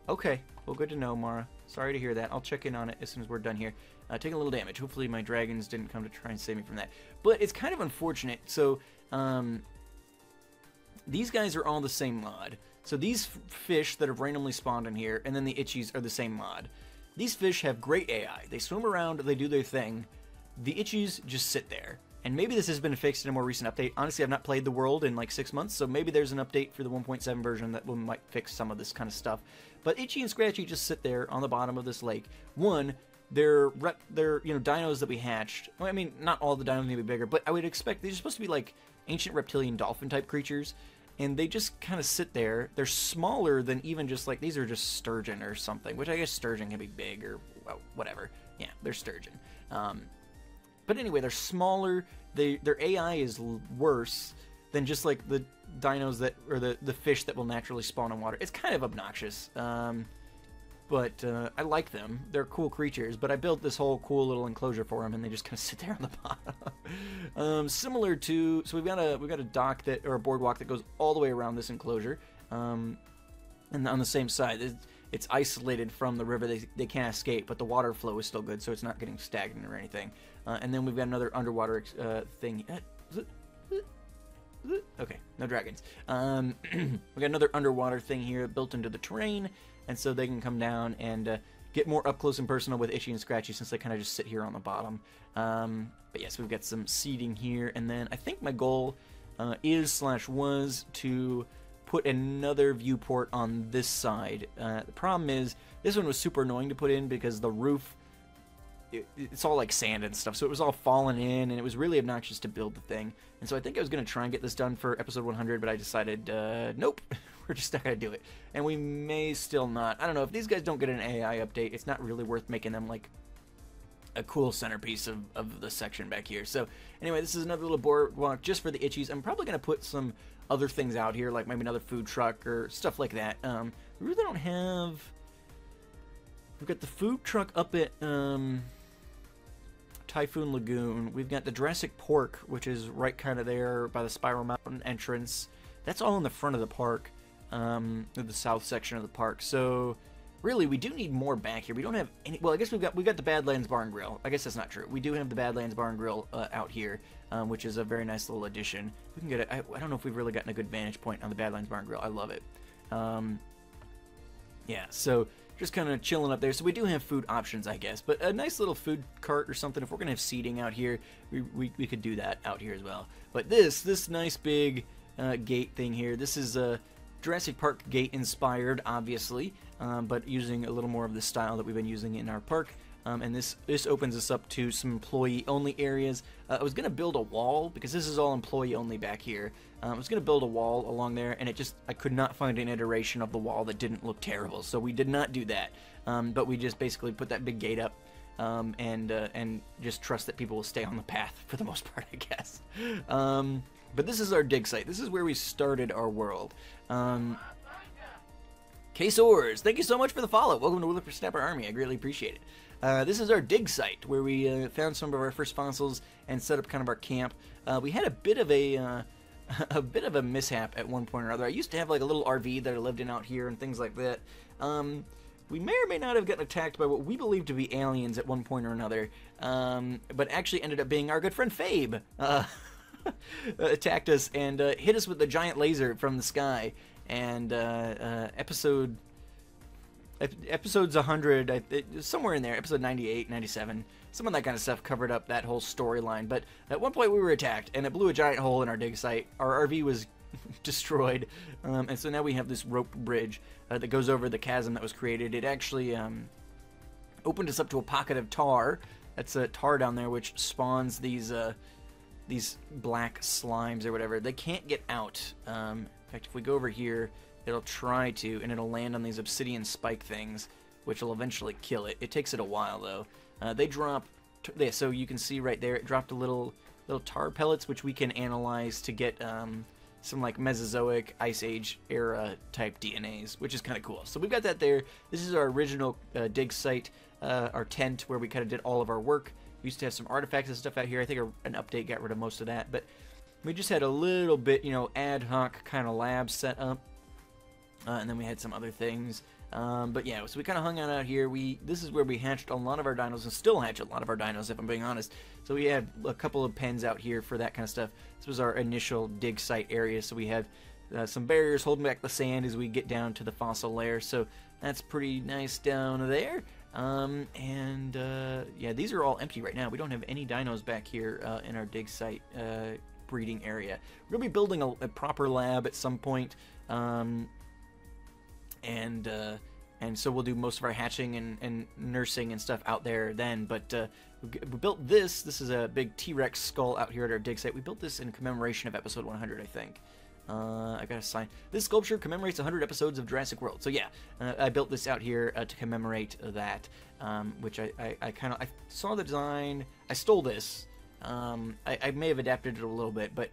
Okay, well, good to know, Mara. Sorry to hear that. I'll check in on it as soon as we're done here. Taking a little damage. Hopefully my dragons didn't come to try and save me from that. But it's kind of unfortunate. So, these guys are all the same mod. So these fish that have randomly spawned in here, and then the Itchies are the same mod. These fish have great AI. They swim around, they do their thing. The Itchies just sit there. And maybe this has been fixed in a more recent update. Honestly, I've not played the world in like 6 months, so maybe there's an update for the 1.7 version that might fix some of this kind of stuff. But Itchy and Scratchy just sit there on the bottom of this lake. One, they're dinos that we hatched. Well, I mean, not all the dinos may be bigger, but I would expect they're supposed to be like ancient reptilian dolphin type creatures. And they just kind of sit there. They're smaller than even just like, these are just sturgeon or something, which I guess sturgeon can be big or, well, whatever. Yeah, they're sturgeon. But anyway, they're smaller. Their AI is worse than just like the dinos that, or the fish that will naturally spawn in water. It's kind of obnoxious. But I like them. They're cool creatures, but I built this whole cool little enclosure for them, and they just kind of sit there on the bottom. Similar to, so we've got a dock that, or a boardwalk that goes all the way around this enclosure, and on the same side, it's isolated from the river. They can't escape, but the water flow is still good, so it's not getting stagnant or anything. And then we've got another underwater thing. Okay, no dragons. We got another underwater thing here built into the terrain. And so they can come down and get more up close and personal with Itchy and Scratchy since they kind of just sit here on the bottom. But yes, we've got some seating here. And then I think my goal was to put another viewport on this side. The problem is this one was super annoying to put in because the roof, it's all like sand and stuff. So it was all falling in and it was really obnoxious to build the thing. And so I think I was going to try and get this done for episode 100, but I decided, nope. We're just not going to do it. And we may still not. I don't know. If these guys don't get an AI update, it's not really worth making them like a cool centerpiece of the section back here. So anyway, this is another little boardwalk just for the Itchies. I'm probably going to put some other things out here, like maybe another food truck or stuff like that. We really don't have... We've got the food truck up at Typhoon Lagoon. We've got the Jurassic Pork, which is right kind of there by the Spiral Mountain entrance. That's all in the front of the park. The south section of the park. So really we do need more back here. We don't have any. Well, I guess we've got the Badlands Bar and Grill. I guess that's not true. We do have the Badlands Bar and Grill out here, which is a very nice little addition. We can get it. I don't know if we've really gotten a good vantage point on the Badlands Bar and Grill. I love it. Yeah, so just kind of chilling up there. So we do have food options, I guess, but a nice little food cart or something. If we're gonna have seating out here, we could do that out here as well. But this nice big gate thing here, this is a Jurassic Park gate inspired, obviously, but using a little more of the style that we've been using in our park. And this opens us up to some employee-only areas. I was going to build a wall, because this is all employee-only back here. I was going to build a wall along there, and I could not find an iteration of the wall that didn't look terrible, so we did not do that. But we just basically put that big gate up, and just trust that people will stay on the path for the most part, I guess. But this is our dig site. This is where we started our world. K-Soars, thank you so much for the follow. Welcome to Whippersnapper Army. I greatly appreciate it. This is our dig site, where we found some of our first fossils and set up kind of our camp. We had a bit of a mishap at one point or other. I used to have like a little RV that I lived in out here and things like that. We may or may not have gotten attacked by what we believe to be aliens at one point or another, but actually ended up being our good friend Fabe. Attacked us and hit us with the giant laser from the sky. And episodes 100, somewhere in there, episode 98, 97, some of that kind of stuff covered up that whole storyline. But at one point we were attacked, and it blew a giant hole in our dig site. Our RV was destroyed, and so now we have this roped bridge that goes over the chasm that was created. It actually opened us up to a pocket of tar. That's a tar down there, which spawns these black slimes or whatever. They can't get out. In fact, if we go over here, it'll try to, and it'll land on these obsidian spike things, which will eventually kill it. It takes it a while, though. They drop, so you can see right there, it dropped a little tar pellets, which we can analyze to get some like Mesozoic, Ice Age era type DNAs, which is kind of cool. So we've got that there. This is our original dig site, our tent, where we kind of did all of our work. We used to have some artifacts and stuff out here. I think an update got rid of most of that, but we just had a little bit, ad hoc kind of lab set up. And then we had some other things. But yeah, so we kind of hung out here. This is where we hatched a lot of our dinos, and still hatch a lot of our dinos, if I'm being honest. So we had a couple of pens out here for that kind of stuff. This was our initial dig site area. So we had some barriers holding back the sand as we get down to the fossil layer. So that's pretty nice down there. Yeah, these are all empty right now. We don't have any dinos back here in our dig site breeding area. We're going to be building a proper lab at some point. And so we'll do most of our hatching and nursing and stuff out there then. But we built this. This is a big T-Rex skull out here at our dig site. We built this in commemoration of episode 100, I think. I got a sign. This sculpture commemorates 100 episodes of Jurassic World. So yeah, I built this out here to commemorate that, which I saw the design. I stole this. I may have adapted it a little bit, but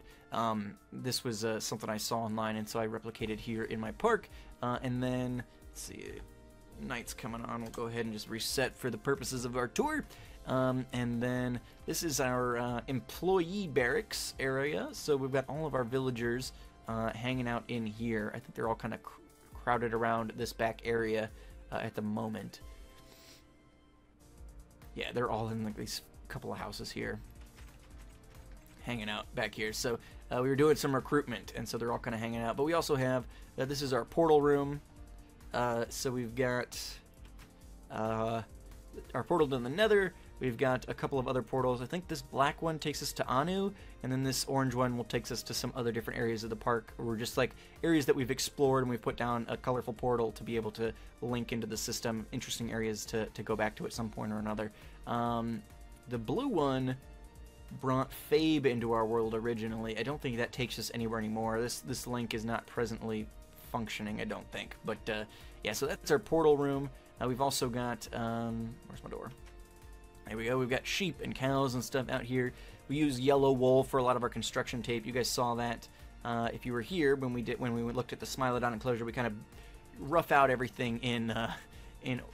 this was something I saw online, and so I replicated here in my park. And then, let's see, night's coming on. We'll go ahead and just reset for the purposes of our tour. And then this is our employee barracks area. So we've got all of our villagers hanging out in here. I think they're all kind of crowded around this back area at the moment. Yeah, they're all in like these couple of houses here, hanging out back here. So we were doing some recruitment, and so they're all kind of hanging out. But we also have, this is our portal room. So we've got our portal to the Nether. We've got a couple of other portals. I think this black one takes us to Anu, and then this orange one will take us to some other different areas of the park, or just like areas that we've explored, and we've put down a colorful portal to be able to link into the system. Interesting areas to go back to at some point or another. The blue one brought Fabe into our world originally. I don't think that takes us anywhere anymore. This link is not presently functioning, I don't think. But yeah, so that's our portal room. We've also got, where's my door? There we go. We've got sheep and cows and stuff out here. We use yellow wool for a lot of our construction tape. You guys saw that if you were here when we looked at the Smilodon enclosure. We kind of rough out everything in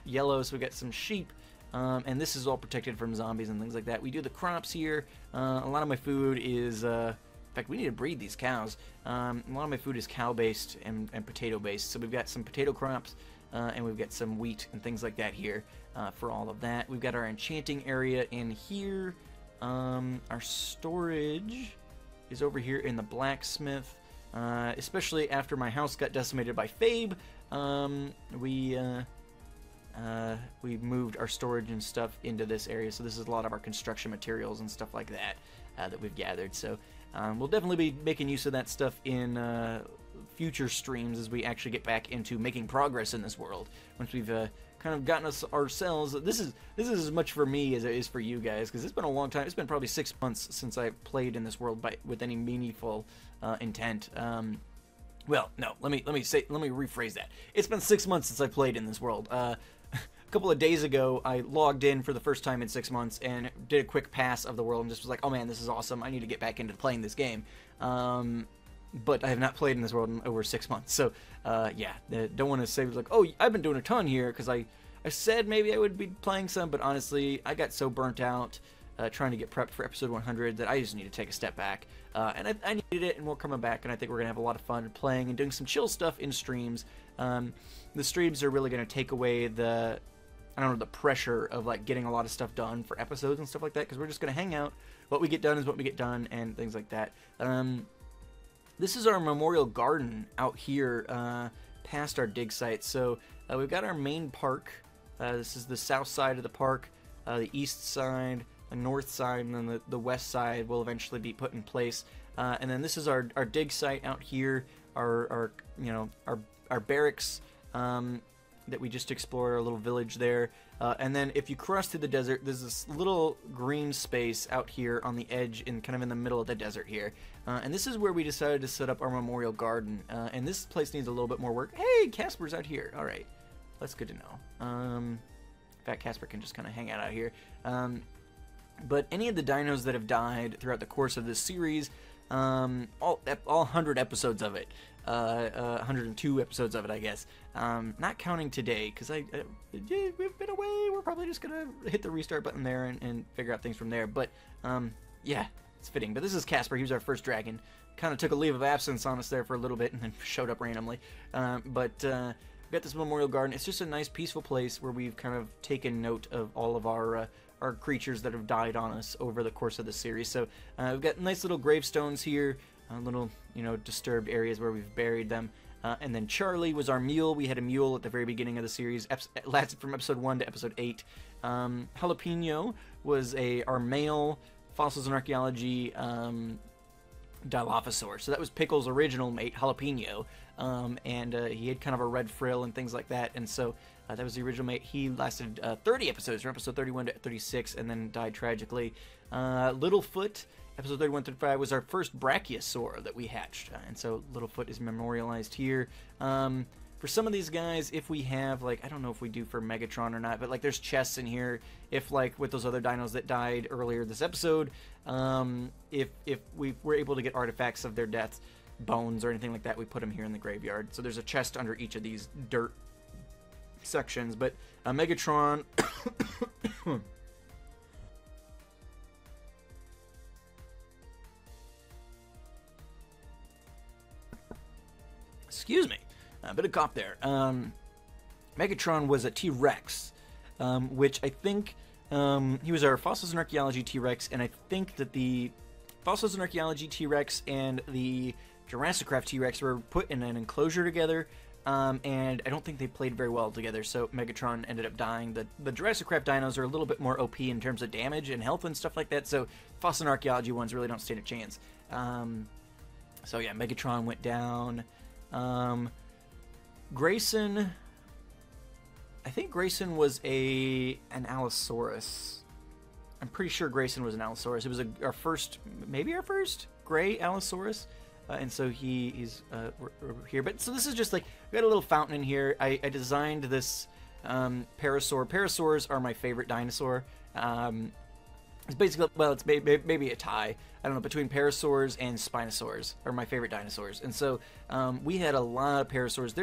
yellow. So we got some sheep. And this is all protected from zombies and things like that. We do the crops here. A lot of my food is, in fact, we need to breed these cows. A lot of my food is cow-based and potato-based. So we've got some potato crops, and we've got some wheat and things like that here for all of that. We've got our enchanting area in here. Our storage is over here in the blacksmith. especially after my house got decimated by Fabe. We moved our storage and stuff into this area, so this is a lot of our construction materials and stuff like that that we've gathered. So we'll definitely be making use of that stuff in future streams as we actually get back into making progress in this world. Once we've kind of gotten us ourselves, this is as much for me as it is for you guys, because it's been a long time. It's been probably 6 months since I played in this world with any meaningful intent. Well, no, let me rephrase that. It's been 6 months since I played in this world. A couple of days ago, I logged in for the first time in 6 months and did a quick pass of the world and just was like, oh man, this is awesome. I need to get back into playing this game. But I have not played in this world in over 6 months. So, yeah, don't want to say, like, oh, I've been doing a ton here, because I said maybe I would be playing some, but honestly, I got so burnt out trying to get prepped for episode 100 that I just need to take a step back. And I needed it, and we're coming back, and I think we're going to have a lot of fun playing and doing some chill stuff in streams. The streams are really going to take away the pressure of, like, getting a lot of stuff done for episodes and stuff like that, because we're just going to hang out. What we get done is what we get done, and things like that. This is our memorial garden out here past our dig site. So we've got our main park. This is the south side of the park, the east side, the north side, and then the west side will eventually be put in place. And then this is our dig site out here, our barracks that we just explored, our little village there. And then if you cross through the desert, there's this little green space out here on the edge, kind of in the middle of the desert here. And this is where we decided to set up our memorial garden. And this place needs a little bit more work. Hey, Casper's out here. All right, that's good to know. In fact, Casper can just kind of hang out here. But any of the dinos that have died throughout the course of this series, all 100 episodes of it, 102 episodes of it, I guess. Not counting today, because we've been away. We're probably just gonna hit the restart button there and figure out things from there. But yeah, it's fitting. But this is Casper. He was our first dragon. Kind of took a leave of absence on us there for a little bit and then showed up randomly. But we've got this memorial garden. It's just a nice, peaceful place where we've kind of taken note of all of our creatures that have died on us over the course of the series. So we've got nice little gravestones here, little, disturbed areas where we've buried them. And then Charlie was our mule. We had a mule at the very beginning of the series. It lasted from episode 1 to episode 8. Jalapeno was our male Fossils and Archaeology Dilophosaur. So that was Pickle's original mate, Jalapeno. And he had kind of a red frill and things like that. And so that was the original mate. He lasted 30 episodes, from episode 31 to 36, and then died tragically. Littlefoot, episode 31 to 35, was our first Brachiosaur that we hatched. And so Littlefoot is memorialized here. For some of these guys, if we have, like, I don't know if we do for Megatron or not, but, like, there's chests in here. If, like, with those other dinos that died earlier this episode, if we were able to get artifacts of their deaths, bones or anything like that, we put them here in the graveyard. So there's a chest under each of these dirt sections. But Megatron... Excuse me. A bit of cough there. Megatron was a T-Rex, which I think he was our Fossils and Archaeology T-Rex, and I think that the Fossils and Archaeology T-Rex and the JurassiCraft T-Rex were put in an enclosure together, and I don't think they played very well together, so Megatron ended up dying. The JurassiCraft dinos are a little bit more OP in terms of damage and health and stuff like that, so Fossils and Archaeology ones really don't stand a chance. So yeah, Megatron went down. Grayson, I think Grayson was an Allosaurus. I'm pretty sure Grayson was an Allosaurus. It was our first gray Allosaurus. And so he's here. But so this is just like, we got a little fountain in here. I designed this parasaur. Parasaurs are my favorite dinosaur. It's basically, well, it's maybe a tie. I don't know, between parasaurs and spinosaurs are my favorite dinosaurs. And so we had a lot of parasaurs.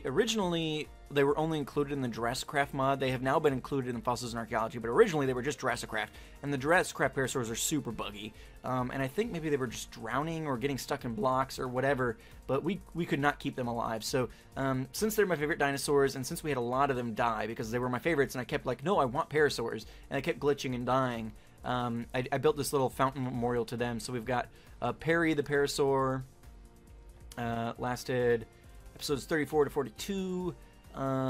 Originally, they were only included in the JurassiCraft mod. They have now been included in Fossils and Archaeology, but originally they were just JurassiCraft. And the JurassiCraft parasaurs are super buggy. And I think maybe they were just drowning or getting stuck in blocks or whatever, but we could not keep them alive. So since they're my favorite dinosaurs, and since we had a lot of them die because they were my favorites, and I kept like, no, I want parasaurs, and I kept glitching and dying, I built this little fountain memorial to them. So we've got Perry the Parasaur, lasted episodes 34 to 42,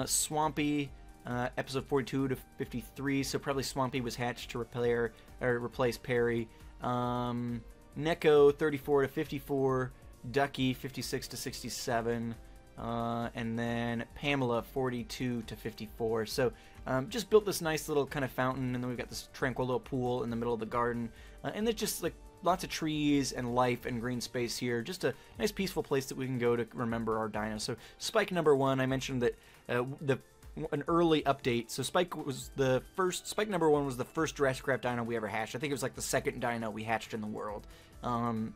Swampy, episode 42 to 53, so probably Swampy was hatched to replace Perry, Neko 34 to 54, Ducky 56 to 67, and then Pamela 42 to 54. So just built this nice little kind of fountain, and then we've got this tranquil little pool in the middle of the garden, and there's just like lots of trees and life and green space here. Just a nice peaceful place that we can go to remember our dinos. So Spike number 1, I mentioned that an early update. So Spike number 1 was the first JurassiCraft dino we ever hatched. I think it was like the second dino we hatched in the world. And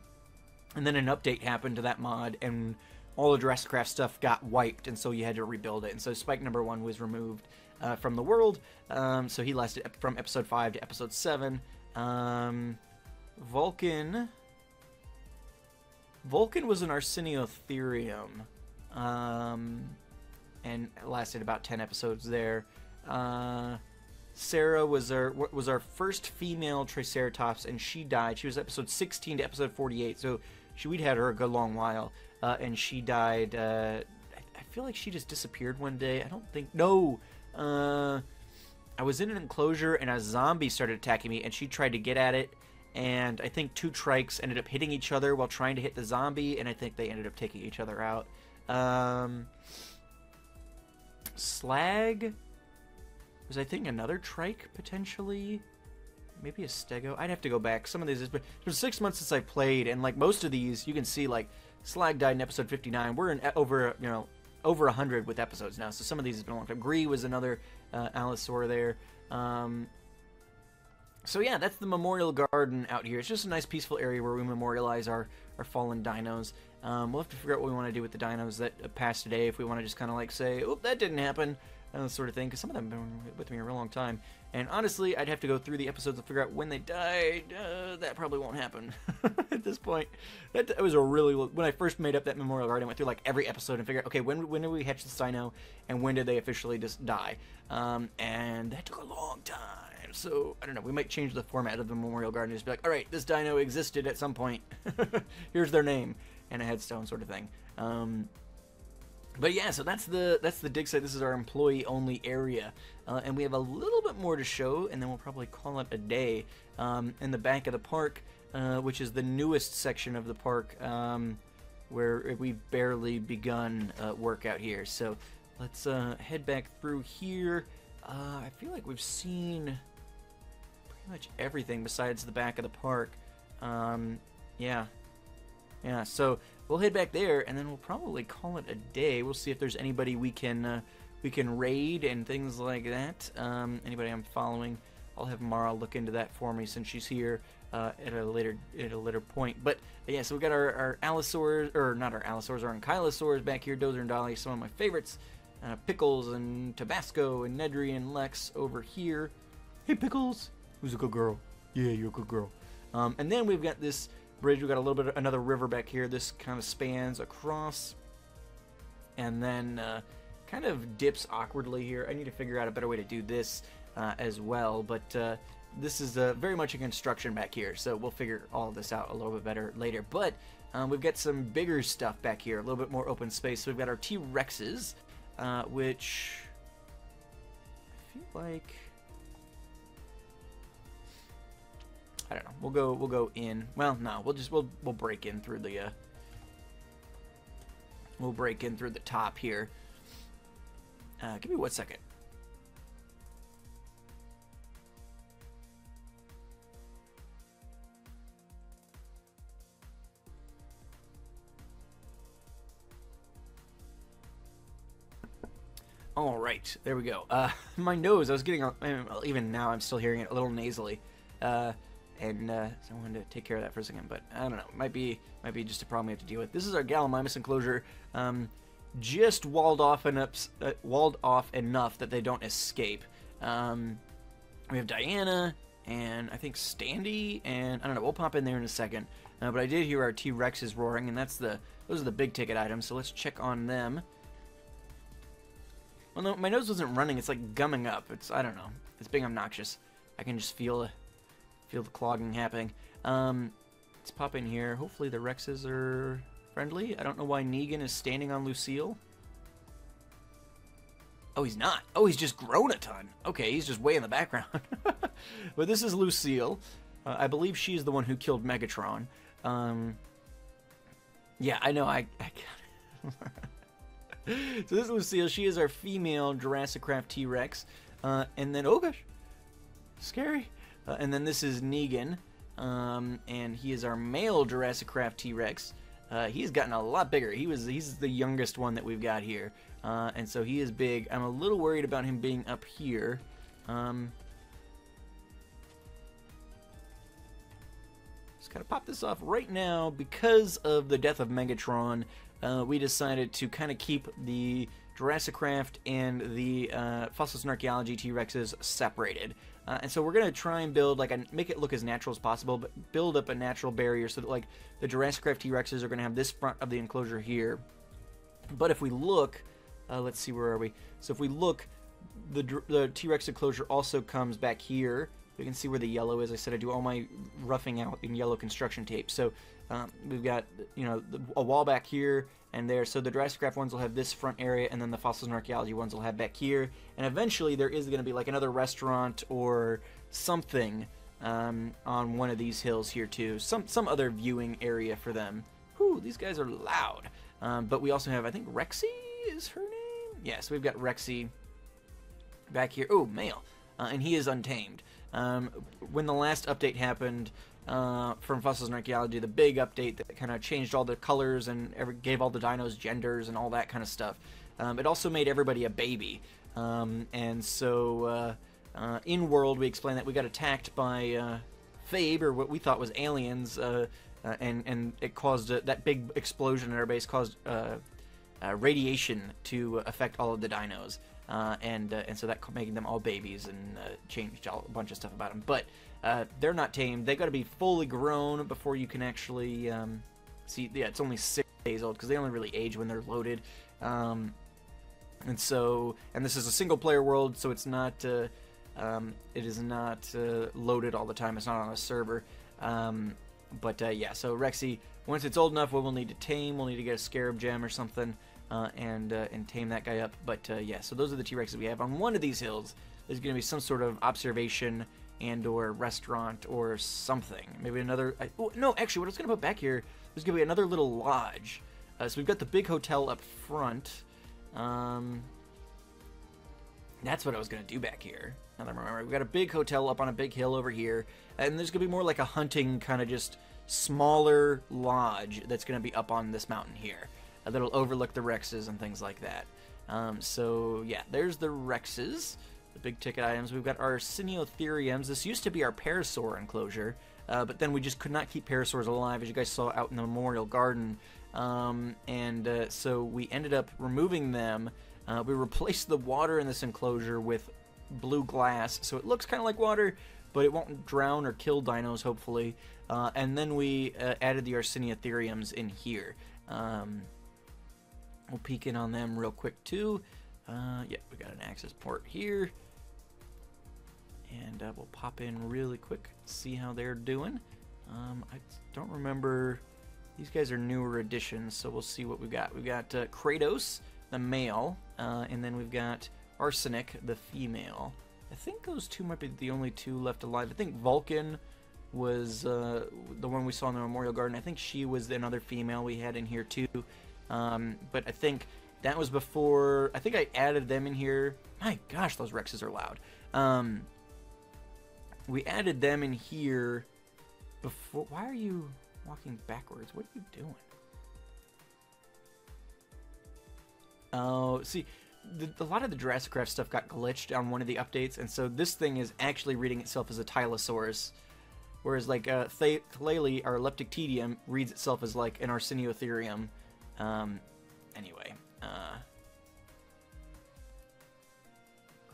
then an update happened to that mod, and all the JurassiCraft stuff got wiped, and so you had to rebuild it. And so Spike number 1 was removed from the world. So he lasted from episode 5 to episode 7. Vulcan was an Archaeolotherium, and lasted about 10 episodes there. Sarah was our first female Triceratops, and she died. She was episode 16 to episode 48, so we'd had her a good long while, and she died. I feel like she just disappeared one day. I don't think... No! I was in an enclosure, and a zombie started attacking me, and she tried to get at it, and I think 2 trikes ended up hitting each other while trying to hit the zombie, and I think they ended up taking each other out. Slag was, I think, another trike, potentially. Maybe a stego. I'd have to go back. Some of these... It's been 6 months since I played, and like most of these, you can see, like, Slag died in episode 59. We're in over 100 with episodes now, so some of these have been a long time. Gree was another Allosaur there. So yeah, that's the memorial garden out here. It's just a nice peaceful area where we memorialize our fallen dinos. We'll have to figure out what we want to do with the dinos that passed today, if we want to just kind of like say, oh, that didn't happen, sort of thing, because some of them have been with me a real long time. And honestly, I'd have to go through the episodes to figure out when they died. That probably won't happen at this point. That was a really... When I first made up that memorial garden, I went through like every episode and figured out, okay, when did we hatch this dino, and when did they officially just die? And that took a long time. So, I don't know, we might change the format of the memorial garden, just be like, alright, this dino existed at some point. Here's their name, and a headstone sort of thing. But yeah, so that's the dig site. This is our employee-only area. And we have a little bit more to show, and then we'll probably call it a day. In the back of the park, which is the newest section of the park, where we've barely begun work out here. So, let's head back through here. I feel like we've seen... much everything besides the back of the park. Yeah, so we'll head back there, and then we'll probably call it a day. We'll see if there's anybody we can raid and things like that. Anybody I'm following, I'll have Mara look into that for me since she's here at a later point. But yeah, so we got our Allosaurs, or not our Allosaurs, our Ankylosaurs back here, Dozer and Dolly, some of my favorites. Pickles and Tabasco and Nedry and Lex over here. Hey Pickles! Who's a good girl? Yeah, you're a good girl. And then we've got this bridge. We've got a little bit of another river back here. This kind of spans across, and then kind of dips awkwardly here. I need to figure out a better way to do this as well. But this is very much a construction back here, so we'll figure all of this out a little bit better later. But we've got some bigger stuff back here, a little bit more open space. So we've got our T-Rexes, which I feel like... I don't know. We'll go in. Well, no, we'll break in through the top here. Give me 1 second. All right, there we go. My nose, I was getting, even now I'm still hearing it a little nasally. And so I wanted to take care of that for a second, but I don't know. Might be just a problem we have to deal with. This is our Gallimimus enclosure, just walled off enough that they don't escape. We have Diana and I think Standy, and I don't know. We'll pop in there in a second. But I did hear our T-Rexes roaring, and those are the big ticket items. So let's check on them. Well, no, my nose wasn't running. It's like gumming up. I don't know. It's being obnoxious. I can just feel Feel the clogging happening. Let's pop in here. Hopefully the Rexes are friendly. I don't know why Negan is standing on Lucille. Oh, he's not. Oh, he's just grown a ton. Okay, he's just way in the background. But this is Lucille. I believe she's the one who killed Megatron. Yeah, I know. I So this is Lucille. She is our female JurassiCraft T-Rex. And then, oh gosh, scary. And then this is Negan. And he is our male JurassiCraft T-Rex. He's gotten a lot bigger. He's the youngest one that we've got here. And so he is big. I'm a little worried about him being up here. Just kind of pop this off right now. Because of the death of Megatron, we decided to kind of keep the JurassiCraft and the Fossils and Archaeology T-Rexes separated. And so we're going to try and build, make it look as natural as possible, but build up a natural barrier so that, like, the JurassiCraft T-Rexes are going to have this front of the enclosure here. But if we look, let's see, where are we? So if we look, the T-Rex enclosure also comes back here. You can see where the yellow is. I said I do all my roughing out in yellow construction tape. So we've got, you know, a wall back here and there. So the JurassiCraft ones will have this front area, and then the Fossils and Archaeology ones will have back here. And eventually there is going to be like another restaurant or something on one of these hills here too. Some other viewing area for them. Whew, these guys are loud. But we also have, I think Rexy is her name? Yeah, so we've got Rexy back here. Oh, male. And he is untamed. When the last update happened from Fossils and Archaeology, the big update that kind of changed all the colors and gave all the dinos genders and all that kind of stuff, it also made everybody a baby. And so in world, we explained that we got attacked by Fabe, or what we thought was aliens, and it caused that big explosion in our base caused radiation to affect all of the dinos. And so that making them all babies and changed a bunch of stuff about them. But they're not tamed. They've got to be fully grown before you can actually see. Yeah, it's only 6 days old because they only really age when they're loaded. And this is a single-player world, so it's not. It is not loaded all the time. It's not on a server. Yeah, so Rexy, once it's old enough, we'll need to tame. We'll need to get a scarab gem or something. And tame that guy up. But yeah, so those are the T-Rexes we have. On one of these hills, there's going to be some sort of observation and or restaurant or something. Maybe another... no, actually, what I was going to put back here, there's going to be another little lodge. So we've got the big hotel up front. That's what I was going to do back here. Now that I remember. We've got a big hotel up on a big hill over here. And there's going to be more like a hunting kind of just smaller lodge that's going to be up on this mountain here. That'll overlook the Rexes and things like that. So yeah, there's the Rexes, the big ticket items. We've got our Elasmotheriums. This used to be our Parasaur enclosure, but then we just could not keep Parasaurs alive, as you guys saw out in the Memorial Garden. So we ended up removing them. We replaced the water in this enclosure with blue glass, so it looks kind of like water, but it won't drown or kill dinos, hopefully. And then we added the Elasmotheriums in here. We'll peek in on them real quick too. Yeah, we got an access port here. And we'll pop in really quick, see how they're doing. I don't remember. These guys are newer additions, so we'll see what we've got. We've got Kratos, the male, and then we've got Arsenic, the female. I think those two might be the only two left alive. I think Vulcan was the one we saw in the Memorial Garden. I think she was another female we had in here too. But I think that was before. I think I added them in here. My gosh, those Rexes are loud. We added them in here before. Why are you walking backwards? What are you doing? Oh, see, a lot of the JurassiCraft stuff got glitched on one of the updates, and so this thing is actually reading itself as a Tylosaurus. Whereas, like, Thalali, our Leptictedium, reads itself as, like, an Elasmotherium. Anyway.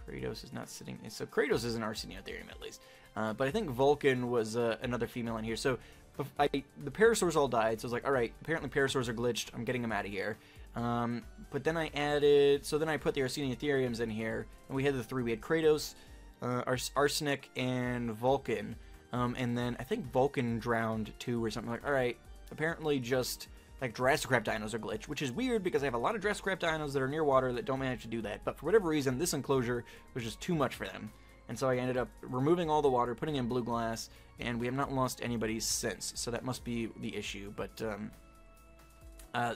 Kratos is not sitting... So Kratos is an Elasmotherium, at least. But I think Vulcan was another female in here. So the Parasaurs all died, so I was like, alright, apparently Parasaurs are glitched. I'm getting them out of here. But then I added... So then I put the Elasmotheriums in here, and we had the three. We had Kratos, Arsenic, and Vulcan. And then I think Vulcan drowned too or something. Like, all right, apparently just like JurassiCraft dinos are glitched, which is weird because I have a lot of JurassiCraft dinos that are near water that don't manage to do that. But for whatever reason, this enclosure was just too much for them. And so I ended up removing all the water, putting in blue glass, and we have not lost anybody since. So that must be the issue. But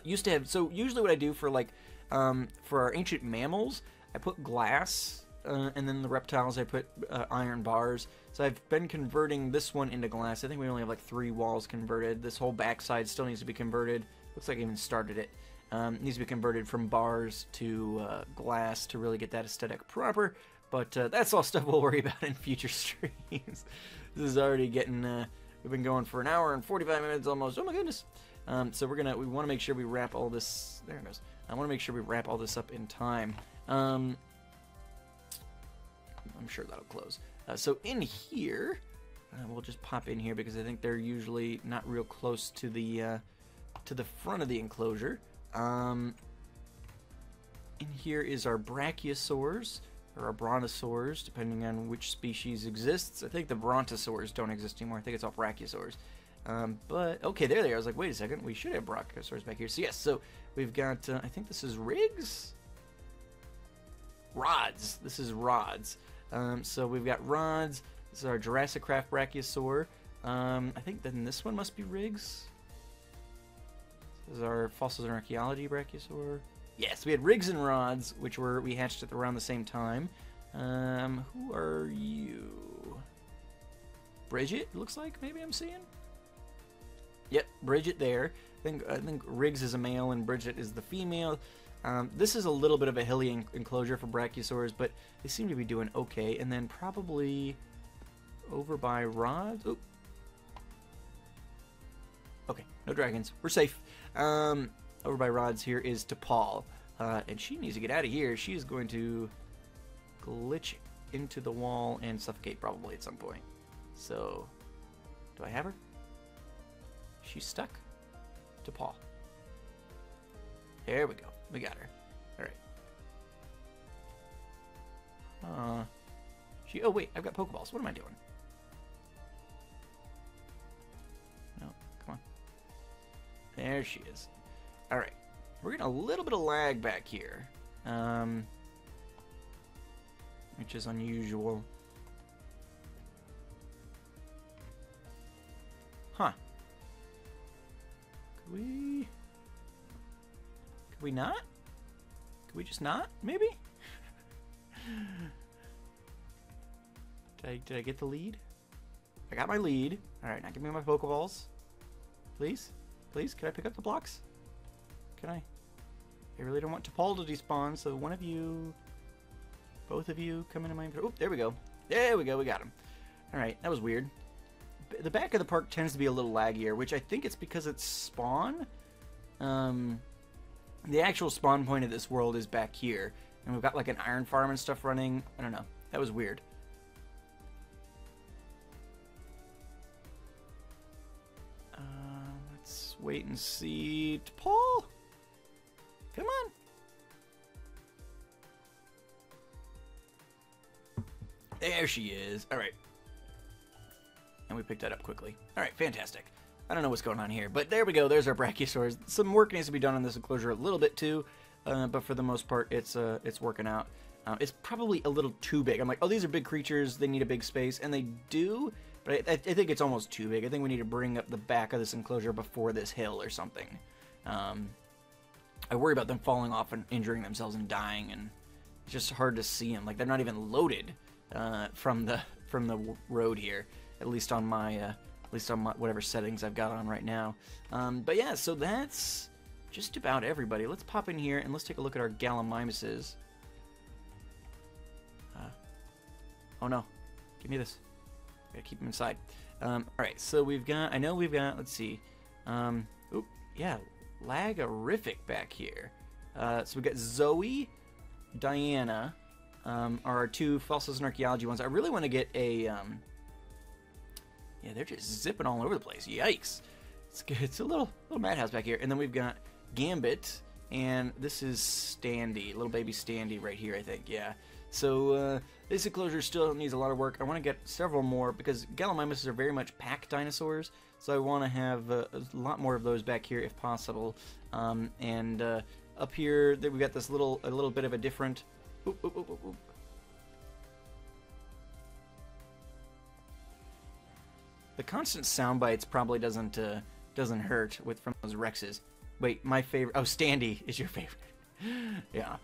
used to have, so usually what I do for like for our ancient mammals, I put glass, and then the reptiles I put iron bars. So I've been converting this one into glass. I think we only have like 3 walls converted. This whole backside still needs to be converted. Looks like I even started it. Needs to be converted from bars to glass to really get that aesthetic proper. But that's all stuff we'll worry about in future streams. This is already getting, we've been going for an hour and 45 minutes almost. Oh my goodness. So we want to make sure we wrap all this, there it goes. I want to make sure we wrap all this up in time. I'm sure that'll close. So in here, we'll just pop in here because I think they're usually not real close to the front of the enclosure. In here is our brachiosaurs, or our brontosaurs, depending on which species exists. I think the brontosaurs don't exist anymore. I think it's all brachiosaurs. But, okay, there they are. I was like, wait a second, we should have brachiosaurs back here. So, yes, so we've got, I think this is rigs? Rods. This is rods. So we've got rods. This is our JurassiCraft brachiosaur. I think then this one must be rigs. This is our fossils and archaeology brachiosaur. Yes, we had rigs and rods, which we hatched at around the same time. Who are you? Bridget, it looks like, maybe I'm seeing? Yep, Bridget there. I think Riggs is a male and Bridget is the female. This is a little bit of a hilly enclosure for brachiosaurs, but they seem to be doing okay. And then probably over by rods. Oop. Okay, no dragons. We're safe. Over by rods here is T'Pol. And she needs to get out of here. She is going to glitch into the wall and suffocate probably at some point. So, do I have her? She's stuck. T'Pol. There we go. We got her. Alright. Oh wait, I've got Pokeballs. What am I doing? No, come on. There she is. Alright. We're getting a little bit of lag back here. Which is unusual. Huh. Could we not? Could we just not? Maybe? Did I get the lead? I got my lead. Alright, now give me my Pokeballs. Please? Please? Can I pick up the blocks? Can I? I really don't want T'Pol to despawn, so one of you... Both of you come into my... Oh, there we go. There we go, we got him. Alright, that was weird. The back of the park tends to be a little laggier, which I think it's because it's spawn. The actual spawn point of this world is back here. And we've got like an iron farm and stuff running. I don't know. That was weird. Let's wait and see. T'Pol? Come on. There she is. All right. And we picked that up quickly. All right, fantastic. I don't know what's going on here, but there we go. There's our brachiosaurs. Some work needs to be done on this enclosure a little bit too, but for the most part, it's working out. It's probably a little too big. I'm like, oh, these are big creatures. They need a big space, and they do, but I think it's almost too big. I think we need to bring up the back of this enclosure before this hill or something. I worry about them falling off and injuring themselves and dying, and it's just hard to see them. Like, they're not even loaded from the road here, at least on my whatever settings I've got on right now. But yeah, so that's just about everybody. Let's pop in here and let's take a look at our Gallimimuses. Oh no, give me this. Gotta keep them inside. Alright, so we've got, let's see. Oop, yeah, Lagorific back here. So we've got Zoe, Diana, are our 2 fossils and archaeology ones. I really want to get a, yeah, they're just zipping all over the place. Yikes. It's a little madhouse back here. And then we've got Gambit, and this is Standy, little baby Standy right here, I think, yeah. So this enclosure still needs a lot of work. I want to get several more because Gallimimuses are very much pack dinosaurs. So I want to have a lot more of those back here if possible. And up here, we got this a little bit of a different. Oop, oop, oop, oop, oop. The constant sound bites probably doesn't hurt from those Rexes. Wait, my favorite. Oh, Standy is your favorite. Yeah.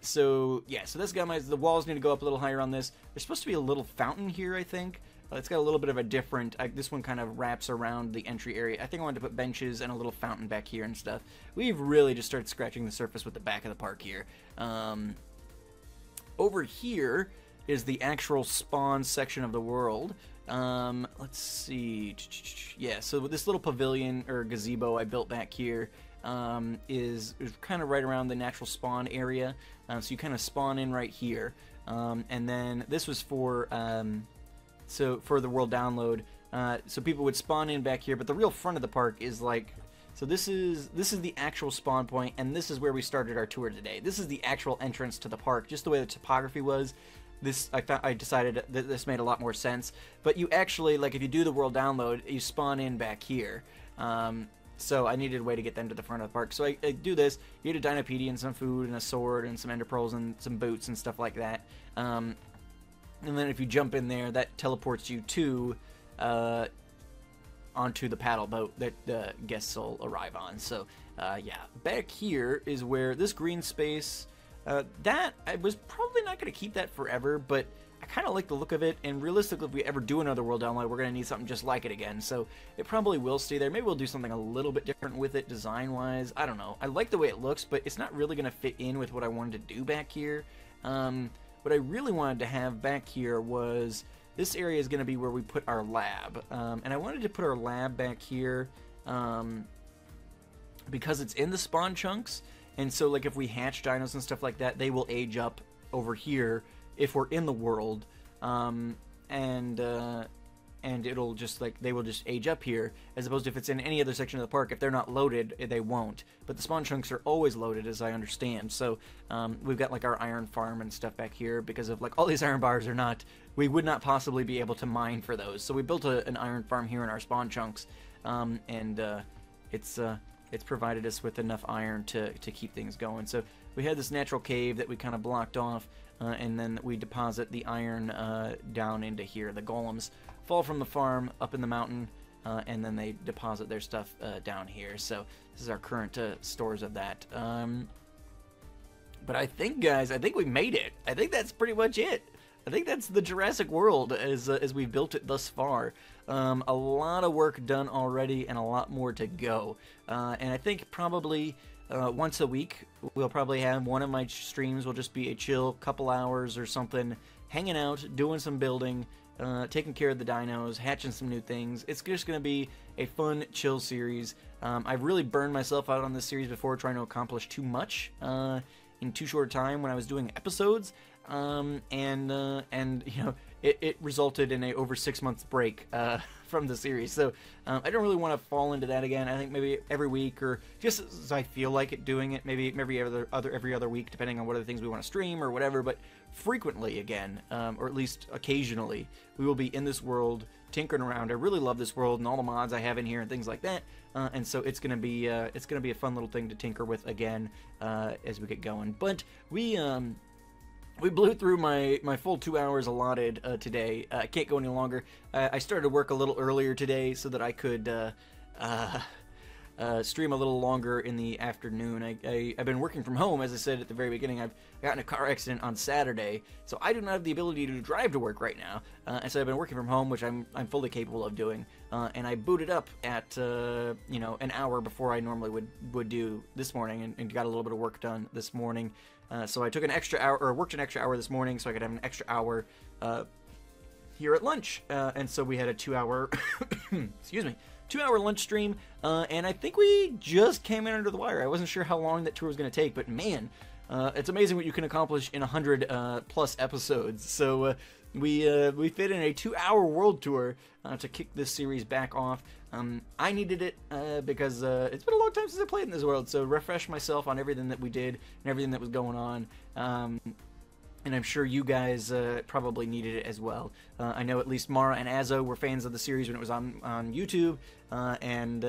So that's got the walls need to go up a little higher on this. There's supposed to be a little fountain here, I think. It's got a little bit of a different. This one kind of wraps around the entry area. I think I wanted to put benches and a little fountain back here and stuff. We've really just started scratching the surface with the back of the park here. Over here is the actual spawn section of the world. Let's see. Yeah, so this little pavilion or gazebo I built back here is kind of right around the natural spawn area. So you kind of spawn in right here. And then this was for for the world download. So people would spawn in back here, but the real front of the park is like. So this is the actual spawn point, and this is where we started our tour today. This is the actual entrance to the park, just the way the topography was. I decided that this made a lot more sense. But you actually, like, if you do the world download, you spawn in back here. So I needed a way to get them to the front of the park. So I do this. You get a Dinopedia and some food and a sword and some ender pearls and some boots and stuff like that. And then if you jump in there, that teleports you to onto the paddle boat that the guests will arrive on. So yeah, back here is where this green space. That I was probably not going to keep that forever, but I kind of like the look of it, and realistically, if we ever do another world download, we're going to need something just like it again, so it probably will stay there. Maybe we'll do something a little bit different with it design-wise. I don't know. I like the way it looks, but it's not really going to fit in with what I wanted to do back here. What I really wanted to have back here was this area is going to be where we put our lab, and I wanted to put our lab back here because it's in the spawn chunks. And so, like, if we hatch dinos and stuff like that, they will age up over here if we're in the world, and it'll just, like, they will just age up here, as opposed to if it's in any other section of the park. If they're not loaded, they won't. But the spawn chunks are always loaded, as I understand. So we've got, like, our iron farm and stuff back here because of, like, all these iron bars are not. We would not possibly be able to mine for those. So we built an iron farm here in our spawn chunks, and it's provided us with enough iron to keep things going. So we had this natural cave that we kind of blocked off, and then we deposit the iron down into here. The golems fall from the farm up in the mountain, and then they deposit their stuff down here. So this is our current stores of that. But I think, guys, I think we made it. I think that's pretty much it. I think that's the Jurassic World as we've built it thus far. A lot of work done already and a lot more to go. And I think probably once a week we'll probably have one of my streams will just be a chill couple hours or something, hanging out, doing some building, taking care of the dinos, hatching some new things. It's just going to be a fun, chill series. I've really burned myself out on this series before trying to accomplish too much in too short a time when I was doing episodes. And you know, it resulted in a over 6 months break from the series. So I don't really want to fall into that again. I think maybe every week, or just as I feel like it doing it, maybe every other week, depending on what other things we want to stream or whatever. But frequently again, or at least occasionally, we will be in this world tinkering around. I really love this world and all the mods I have in here and things like that. And so it's gonna be a fun little thing to tinker with again as we get going. But we blew through my full 2 hours allotted today. I can't go any longer. I started work a little earlier today so that I could stream a little longer in the afternoon. I've been working from home, as I said at the very beginning. I've gotten a car accident on Saturday, so I do not have the ability to drive to work right now. And so I've been working from home, which I'm fully capable of doing. And I booted up at you know, an hour before I normally would do this morning, and got a little bit of work done this morning. So I took an extra hour, or worked an extra hour this morning, so I could have an extra hour here at lunch. And so we had a 2 hour, excuse me, 2 hour lunch stream. And I think we just came in under the wire. I wasn't sure how long that tour was going to take, but man, it's amazing what you can accomplish in 100 plus episodes. So we fit in a 2 hour world tour to kick this series back off. I needed it because it's been a long time since I played in this world, so refresh myself on everything that we did and everything that was going on. and I'm sure you guys probably needed it as well. I know at least Mara and Azo were fans of the series when it was on YouTube, and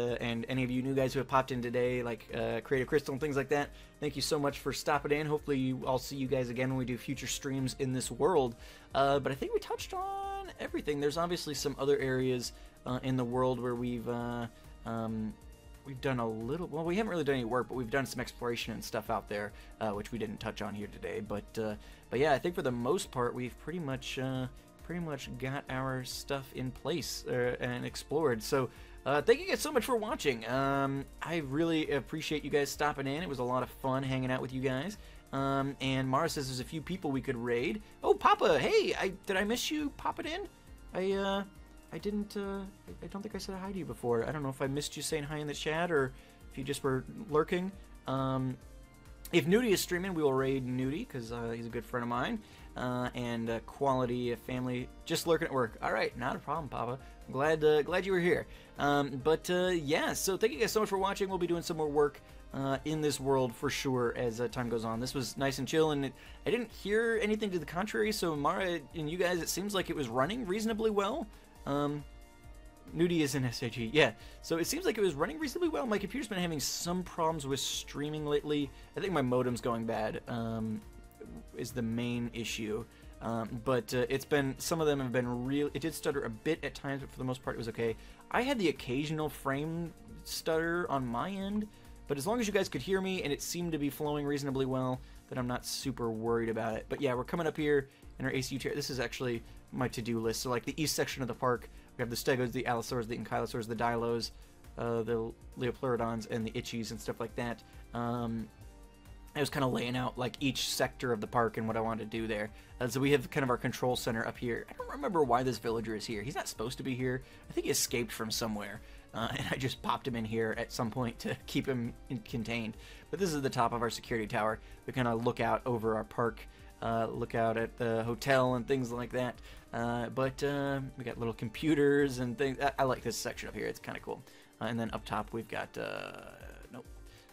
any of you new guys who have popped in today, like Creative Crystal and things like that, thank you so much for stopping in. Hopefully I'll see you guys again when we do future streams in this world. But I think we touched on everything. There's obviously some other areas in the world where we've done a little, well, we haven't really done any work, but we've done some exploration and stuff out there, which we didn't touch on here today. But yeah, I think for the most part, we've pretty much got our stuff in place and explored. So thank you guys so much for watching. I really appreciate you guys stopping in. It was a lot of fun hanging out with you guys. And Mara says there's a few people we could raid. Oh, Papa, hey, did I miss you popping in? I didn't, I don't think I said hi to you before. I don't know if I missed you saying hi in the chat or if you just were lurking. If Nudie is streaming, we will raid Nudie because he's a good friend of mine. And Quality, family, just lurking at work. All right, not a problem, Papa. I'm glad you were here. Yeah, so thank you guys so much for watching. We'll be doing some more work in this world for sure as time goes on. This was nice and chill, and I didn't hear anything to the contrary, so Mara and you guys, it seems like it was running reasonably well. Nudie is in SAG, yeah. So it seems like it was running reasonably well. My computer's been having some problems with streaming lately. I think my modem's going bad, is the main issue. It's been, some of them have been real, it did stutter a bit at times, but for the most part it was okay. I had the occasional frame stutter on my end, but as long as you guys could hear me and it seemed to be flowing reasonably well, then I'm not super worried about it. But yeah, we're coming up here in our ACU chair. This is actually my to-do list. So like the east section of the park, we have the stegos, the allosaurs, the ankylosaurs, the dilos, the leopleurodons, and the itchies and stuff like that. I was kind of laying out like each sector of the park and what I wanted to do there. So we have kind of our control center up here. I don't remember why this villager is here. He's not supposed to be here. I think he escaped from somewhere. And I just popped him in here at some point to keep him contained. But this is the top of our security tower. We kind of look out over our park, look out at the hotel and things like that. We got little computers and things. I like this section up here. It's kind of cool. And then up top we've got, nope,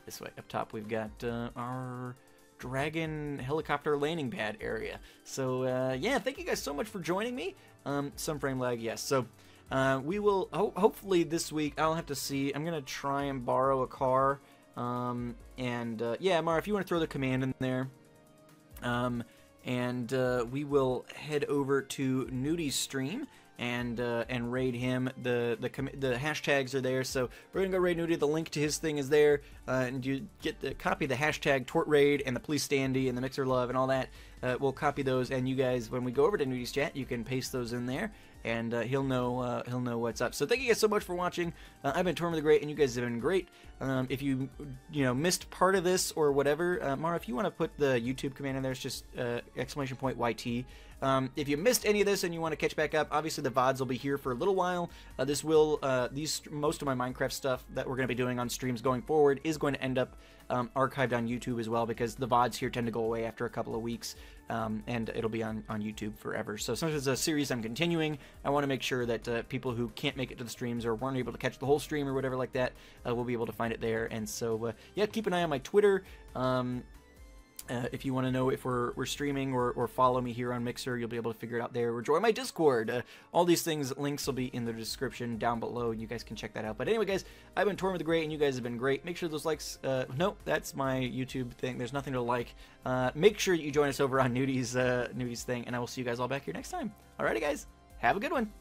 this way. Up top we've got our dragon helicopter landing pad area. So yeah, thank you guys so much for joining me. Some frame lag, yes. So we will hopefully this week. I'll have to see. I'm gonna try and borrow a car. Yeah, Mara, if you want to throw the command in there, we will head over to Nudie's stream and raid him. The hashtags are there, so we're gonna go raid Nudie. The link to his thing is there, and you get the copy of the hashtag Tort Raid and the Police Standy and the Mixer Love and all that. We'll copy those, and you guys, when we go over to Nudie's chat, you can paste those in there, and he'll know what's up. So thank you guys so much for watching. I've been Tortimer the Great, and you guys have been great. If you missed part of this or whatever, Mara, if you want to put the YouTube command in there, it's just !YT. If you missed any of this and you want to catch back up, obviously the VODs will be here for a little while. Most of my Minecraft stuff that we're going to be doing on streams going forward is going to end up archived on YouTube as well, because the VODs here tend to go away after a couple of weeks, and it'll be on YouTube forever. So since it's a series I'm continuing, I want to make sure that people who can't make it to the streams or weren't able to catch the whole stream or whatever like that will be able to find it there. And so yeah, keep an eye on my Twitter. If you want to know if we're streaming or follow me here on Mixer, you'll be able to figure it out there, or join my Discord. All these things, links will be in the description down below, and you guys can check that out. But anyway, guys, I've been Tortimer the Great, and you guys have been great. Make sure those likes, nope, that's my YouTube thing. There's nothing to like. Make sure you join us over on Nudie's thing, and I will see you guys all back here next time. Alrighty, guys, have a good one.